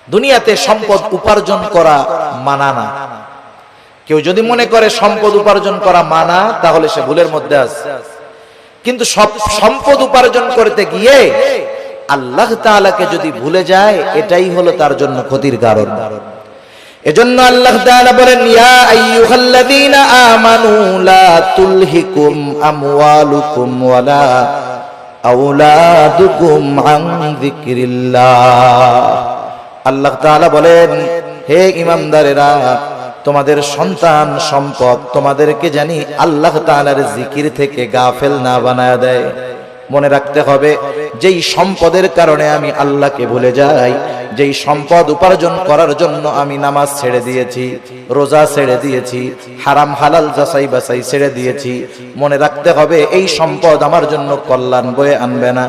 দুনিয়াতে সম্পদ উপার্জন করা মানা না। কেউ যদি মনে করে সম্পদ উপার্জন করা মানা, তাহলে সে ভুলের মধ্যে আছে। কিন্তু সব সম্পদ উপার্জন করতে গিয়ে আল্লাহ তাআলাকে যদি ভুলে যায়, এটাই হলো তার জন্য ক্ষতির কারণ। এজন্য আল্লাহ তাআলা বলেন, ইয়া আইয়ুহাল্লাযীনা আমানু লা তুলহিকুম আমওয়ালুকুম ওয়ালা আওলাদুকুম আন যিকরিল্লাহ। আল্লাহ তাআলা বলেন, হে ঈমানদারেরা, তোমাদের সন্তান সম্পদ তোমাদেরকে জানি আল্লাহ তাআলার জিকির থেকে গাফেল না বানায় দেয়। মনে রাখতে হবে, যেই সম্পদের কারণে আমি আল্লাহকে ভুলে যাই, যেই সম্পদ উপার্জন করার জন্য আমি নামাজ ছেড়ে দিয়েছি, রোজা ছেড়ে দিয়েছি, হারাম হালাল যাচাই বাছাই ছেড়ে দিয়েছি, মনে রাখতে হবে এই সম্পদ আমার জন্য কল্যাণ বয়ে আনবে না।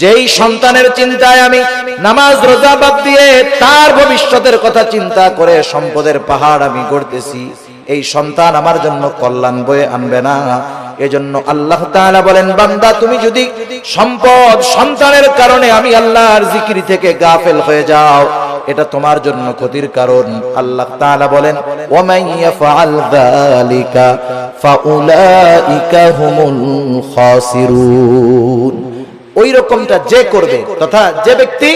যেই সন্তানের চিন্তায় আমি নামাজ রোজা বাদ দিয়ে তার ভবিষ্যতের কথা চিন্তা করে সম্পদের পাহাড় আমি গড়তেছি, এই সন্তান আমার জন্য কল্যাণ বয়ে আনবে না। এজন্য আল্লাহ তাআলা বলেন, বান্দা তুমি যদি সম্পদ সন্তানের কারণে আমি আল্লাহর জিকির থেকে গাফেল হয়ে যাও, এটা তোমার জন্য ক্ষতির কারণ। আল্লাহ তাআলা বলেন, ওয়া মান ইয়াফআল যালিকা ফাউলাইকা হুমুল খাসিরুন। ওই রকমটা যে করবে, তথা যে ব্যক্তি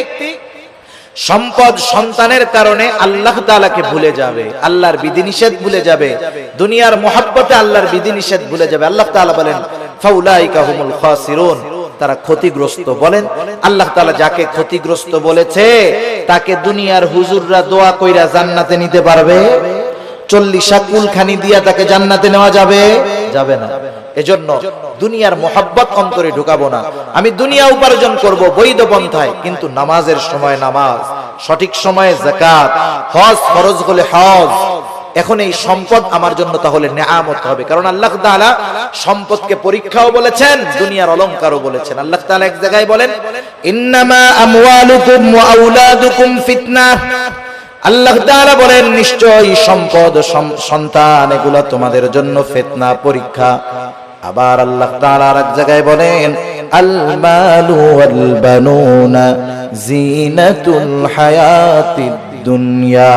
সম্পদ সন্তানের কারণে আল্লাহ তাআলাকে ভুলে যাবে, আল্লাহর বিধিনিষেধ ভুলে যাবে, দুনিয়ার মহব্বতে আল্লাহর বিধিনিষেধ ভুলে যাবে, আল্লাহ তাআলা বলেন ফাউলাইকা হুমুল খাসিরুন, তারা ক্ষতিগ্রস্ত। বলেন আল্লাহ তাআলা যাকে ক্ষতিগ্রস্ত বলেছে তাকে দুনিয়ার হুজুররা দোয়া কইরা জান্নাতে নিতে পারবে? 40 কুলখানি দিয়া তাকে জান্নাতে নেওয়া যাবে? যাবে না। এজন্য দুনিয়ার মোহাব্বত অন্তরে ঢুকাবো না। আমি দুনিয়া উপার্জন করব বৈধ পন্থায়, কিন্তু নামাজের সময় নামাজ, সঠিক সময়ে যাকাত, হজ ফরজ হলে হজ। এখন এই সম্পদ আমার জন্য তাহলে নেয়ামত হবে, কারণ আল্লাহ তাআলা সম্পদকে পরীক্ষাও বলেছেন, দুনিয়ার অলংকারও বলেছেন। আল্লাহ তাআলা এক জায়গায় বলেন, ইন্নামা আমওয়ালুকুম ওয়া আওলাদুকুম ফিতনাহ। আল্লাহ তাআলা বলেন, নিশ্চয়ই সম্পদ সন্তান এগুলা তোমাদের জন্য ফিতনা, পরীক্ষা। আবার আল্লাহ তাআলা এক জায়গায় বলেন, আল মালু ওয়াল বানুনা জিনাতুল হায়াতিদ দুনিয়া।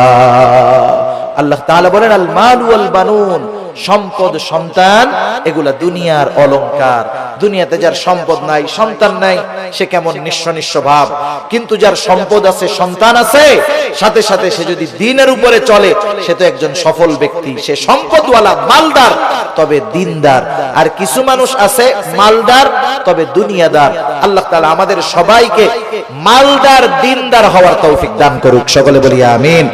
আল্লাহ তাআলা বলেন, আল মালু ওয়াল বানুন, সম্পদ সন্তান এগুলা দুনিয়ার অলংকার। দুনিয়াতে যার সম্পদ নাই, সন্তান নাই, সে কেমন নিঃস্ব নিঃস্ব ভাব। কিন্তু যার সম্পদ আছে, সন্তান আছে, সাথে সাথে সে যদি দ্বীনের উপরে চলে, সে তো একজন সফল ব্যক্তি। সে সম্পদওয়ালা, মালদার, তবে দিনদার। আর কিছু মানুষ আছে মালদার তবে দুনিয়াদার। আল্লাহ তাআলা আমাদের সবাইকে মালদার দিনদার হওয়ার তৌফিক দান করুক। সকলে বলি আমিন।